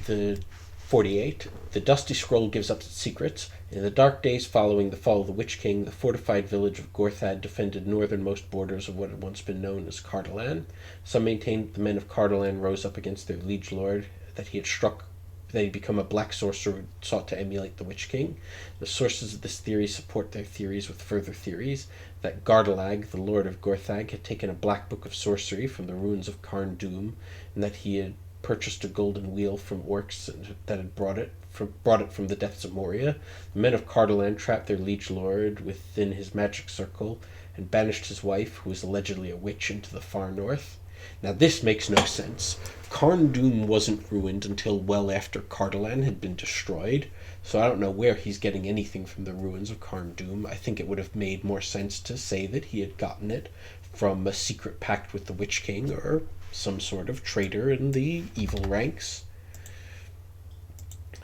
Speaker 1: The 48. The dusty scroll gives up its secrets. In the dark days following the fall of the Witch King, the fortified village of Gorthad defended northernmost borders of what had once been known as Cardolan. Some maintained that the men of Cardolan rose up against their liege lord, that he had become a black sorcerer who sought to emulate the Witch King. The sources of this theory support their theories with further theories, that Gardalag, the lord of Gorthag, had taken a black book of sorcery from the ruins of Carn-dûm, and that he had purchased a golden wheel from orcs that had brought it from the depths of Moria. The men of Cardolan trapped their liege lord within his magic circle and banished his wife, who was allegedly a witch, into the far north. Now this makes no sense. Carn-dûm wasn't ruined until well after Cardolan had been destroyed, so I don't know where he's getting anything from the ruins of Carn-dûm. I think it would have made more sense to say that he had gotten it from a secret pact with the Witch King, or some sort of traitor in the evil ranks.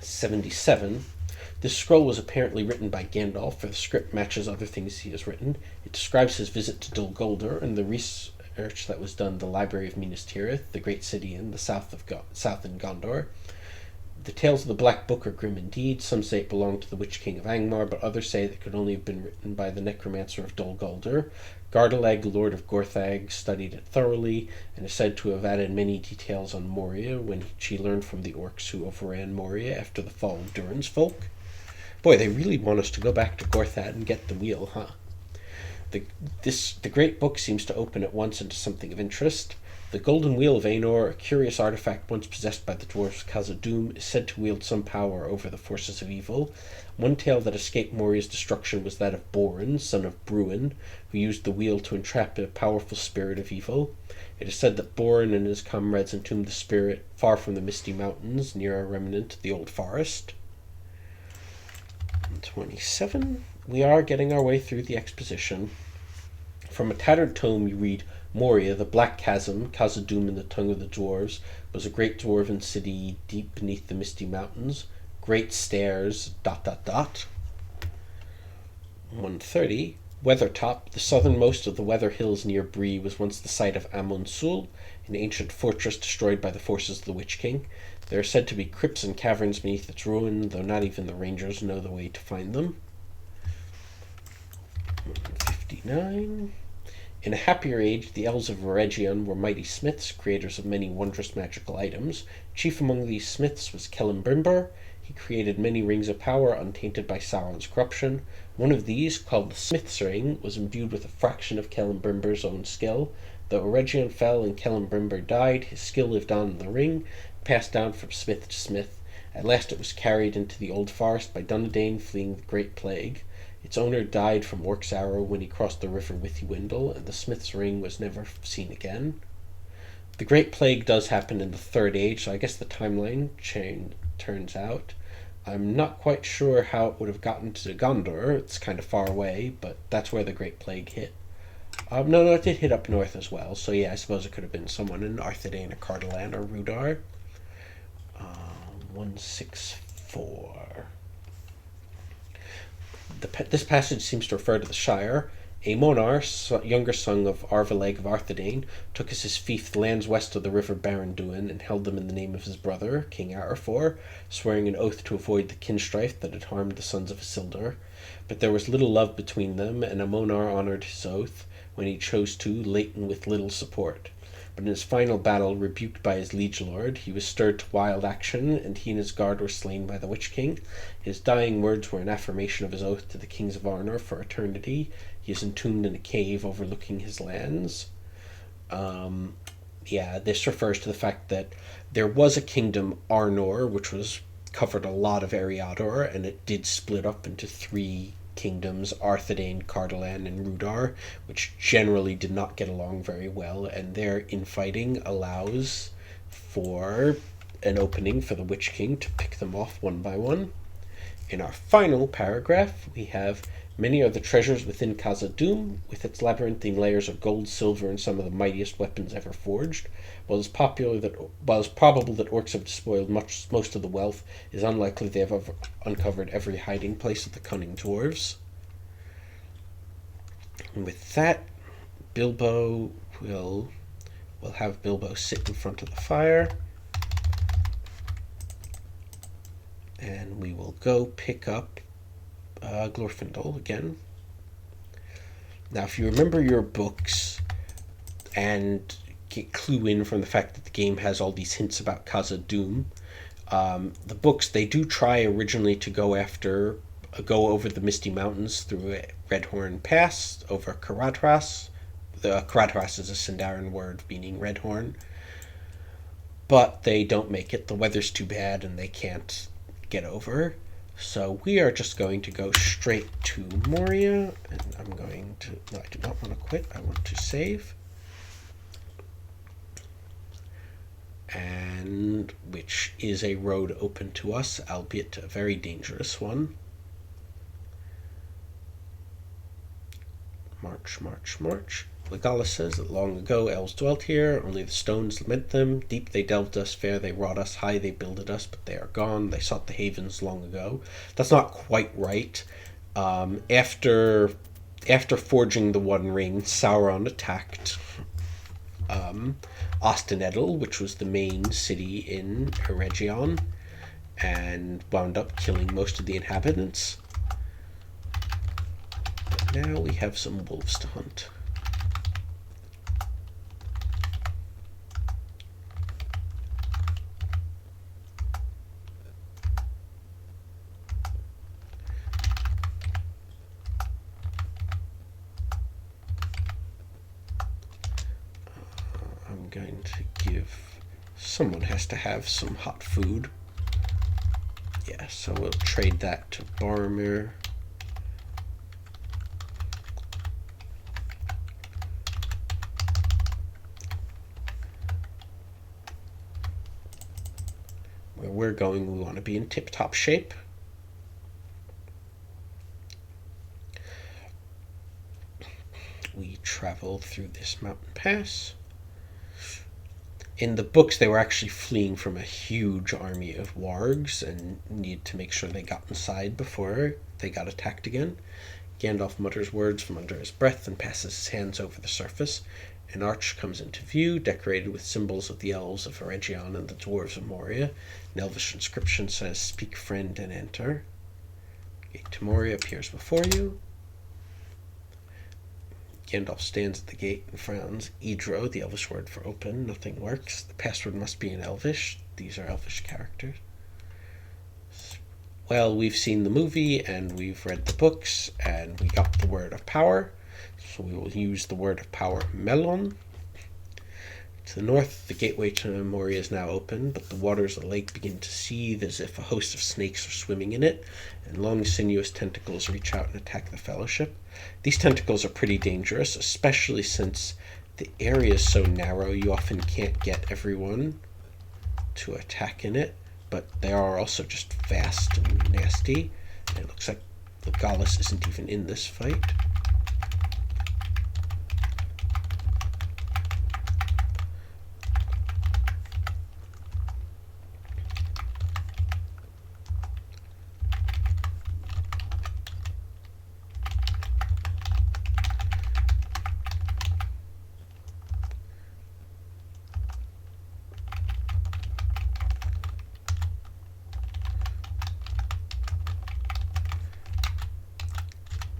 Speaker 1: 77. This scroll was apparently written by Gandalf, for the script matches other things he has written. It describes his visit to Dol Guldur and the research that was done in the Library of Minas Tirith, the great city in the south in Gondor. The tales of the Black Book are grim indeed. Some say it belonged to the Witch King of Angmar, but others say that it could only have been written by the necromancer of Dol Guldur. Gardalag, Lord of Gorthag, studied it thoroughly, and is said to have added many details on Moria when she learned from the orcs who overran Moria after the fall of Durin's folk. Boy, they really want us to go back to Gorthad and get the wheel, huh? The great book seems to open at once into something of interest. The Golden Wheel of Aenor, a curious artifact once possessed by the dwarves of Khazad-dûm, is said to wield some power over the forces of evil. One tale that escaped Moria's destruction was that of Borin, son of Bruin, who used the wheel to entrap a powerful spirit of evil. It is said that Borin and his comrades entombed the spirit far from the Misty Mountains, near a remnant of the Old Forest. 27. We are getting our way through the exposition. From a tattered tome you read, Moria, the Black Chasm, Khazad-dûm in the tongue of the dwarves, was a great dwarven city deep beneath the Misty Mountains. Great stairs, ... 130. Weathertop, the southernmost of the Weather Hills near Bree, was once the site of Amon-Sul, an ancient fortress destroyed by the forces of the Witch King. There are said to be crypts and caverns beneath its ruin, though not even the rangers know the way to find them. 159. In a happier age, the elves of Eregion were mighty smiths, creators of many wondrous magical items. Chief among these smiths was Celebrimbor. He created many rings of power untainted by Sauron's corruption. One of these, called the Smith's Ring, was imbued with a fraction of Celebrimbor's own skill. Though Eregion fell and Celebrimbor died, his skill lived on in the ring, passed down from smith to smith. At last it was carried into the Old Forest by Dunedain fleeing the Great Plague. Its owner died from Orc's arrow when he crossed the river Withywindle, and the Smith's Ring was never seen again. The Great Plague does happen in the Third Age, so I guess the timeline turns out. I'm not quite sure how it would have gotten to Gondor. It's kind of far away, but that's where the Great Plague hit. No, it did hit up north as well, so yeah, I suppose it could have been someone in Arthedain or Cardolan or Rudar. 164. This passage seems to refer to the Shire. Aemonar, younger son of Arvaleg of Arthedain, took as his fief the lands west of the river Barandúin and held them in the name of his brother, King Arafor, swearing an oath to avoid the kinstrife that had harmed the sons of Isildur. But there was little love between them, and Aemonar honoured his oath, when he chose to, Leighton with little support. But in his final battle, rebuked by his liege lord, he was stirred to wild action, and he and his guard were slain by the Witch King. His dying words were an affirmation of his oath to the kings of Arnor for eternity. He is entombed in a cave overlooking his lands. This refers to the fact that there was a kingdom, Arnor, which covered a lot of Eriador, and it did split up into three kingdoms, Arthedain, Cardolan, and Rudar, which generally did not get along very well, and their infighting allows for an opening for the Witch King to pick them off one by one. In our final paragraph, we have, many are the treasures within Khazad-dûm, with its labyrinthine layers of gold, silver, and some of the mightiest weapons ever forged. While it's probable that orcs have despoiled most of the wealth, it is unlikely they have uncovered every hiding place of the cunning dwarves. And with that, Bilbo we'll have Bilbo sit in front of the fire, and we will go pick up Glorfindel again. Now, if you remember your books and clue in from the fact that the game has all these hints about Khazad-dûm, the books, they do try originally to go over the Misty Mountains through Redhorn Pass, over Caradhras. Caradhras is a Sindarin word meaning Redhorn. But they don't make it. The weather's too bad and they can't get over. So we are just going to go straight to Moria, and I do not want to quit, I want to save. And which is a road open to us, albeit a very dangerous one. March. Legolas says that long ago elves dwelt here, only the stones lament them. Deep they delved us, fair they wrought us, high they builded us, but they are gone. They sought the havens long ago. That's not quite right. After forging the One Ring, Sauron attacked Ostinedel, which was the main city in Eregion, and wound up killing most of the inhabitants. But now we have some wolves to hunt. I'm going to give... Someone has to have some hot food. Yeah, so we'll trade that to Boromir. Where we're going, we want to be in tip-top shape. We travel through this mountain pass. In the books, they were actually fleeing from a huge army of wargs and needed to make sure they got inside before they got attacked again. Gandalf mutters words from under his breath and passes his hands over the surface. An arch comes into view, decorated with symbols of the elves of Eregion and the dwarves of Moria. An elvish inscription says, "Speak, friend, and enter." Gate to Moria appears before you. Gandalf stands at the gate and frowns. Idro, the elvish word for open. Nothing works. The password must be in elvish. These are elvish characters. Well, we've seen the movie and we've read the books and we got the word of power. So we will use the word of power, Melon. To the north, the gateway to Moria is now open, but the waters of the lake begin to seethe as if a host of snakes are swimming in it, and long sinuous tentacles reach out and attack the Fellowship. These tentacles are pretty dangerous, especially since the area is so narrow you often can't get everyone to attack in it, but they are also just vast and nasty, and it looks like Legolas isn't even in this fight.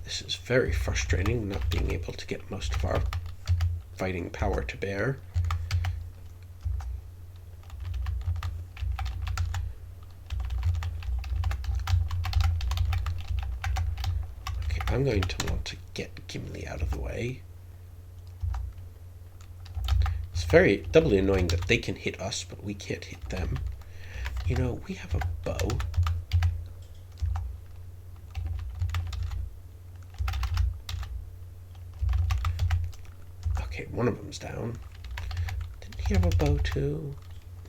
Speaker 1: This is very frustrating, not being able to get most of our fighting power to bear. Okay, I'm going to want to get Gimli out of the way. It's very doubly annoying that they can hit us, but we can't hit them. You know, we have a bow. Okay, one of them's down. Didn't he have a bow too?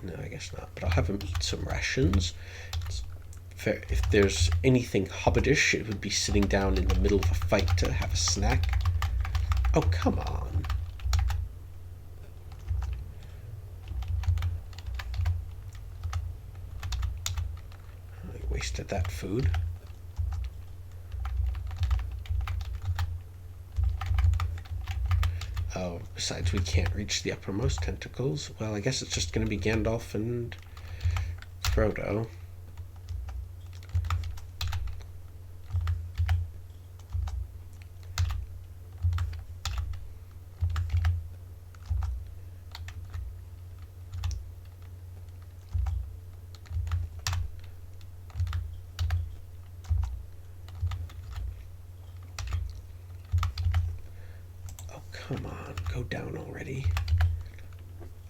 Speaker 1: No, I guess not. But I'll have him eat some rations. If there's anything hobbitish, it would be sitting down in the middle of a fight to have a snack. Oh, come on. I wasted that food. Oh, besides we can't reach the uppermost tentacles. Well, I guess it's just going to be Gandalf and Frodo. Come on, go down already.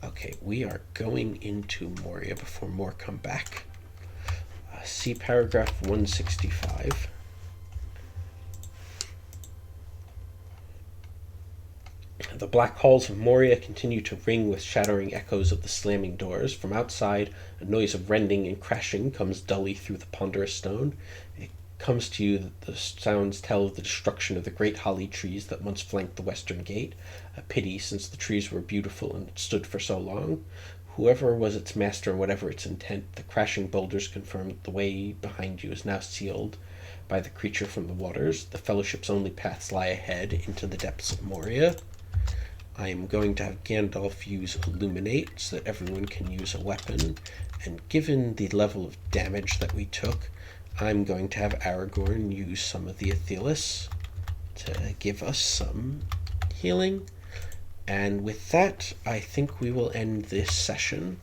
Speaker 1: Okay, we are going into Moria before more come back. See paragraph 165. The black halls of Moria continue to ring with shattering echoes of the slamming doors. From outside, a noise of rending and crashing comes dully through the ponderous stone. It comes to you that the sounds tell of the destruction of the great holly trees that once flanked the western gate. A pity, since the trees were beautiful and stood for so long. Whoever was its master and whatever its intent, the crashing boulders confirm that the way behind you is now sealed by the creature from the waters. The Fellowship's only paths lie ahead into the depths of Moria. I am going to have Gandalf use Illuminate so that everyone can use a weapon, and given the level of damage that we took, I'm going to have Aragorn use some of the Athelas to give us some healing. And with that, I think we will end this session.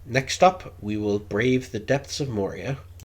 Speaker 1: Next up, we will brave the depths of Moria.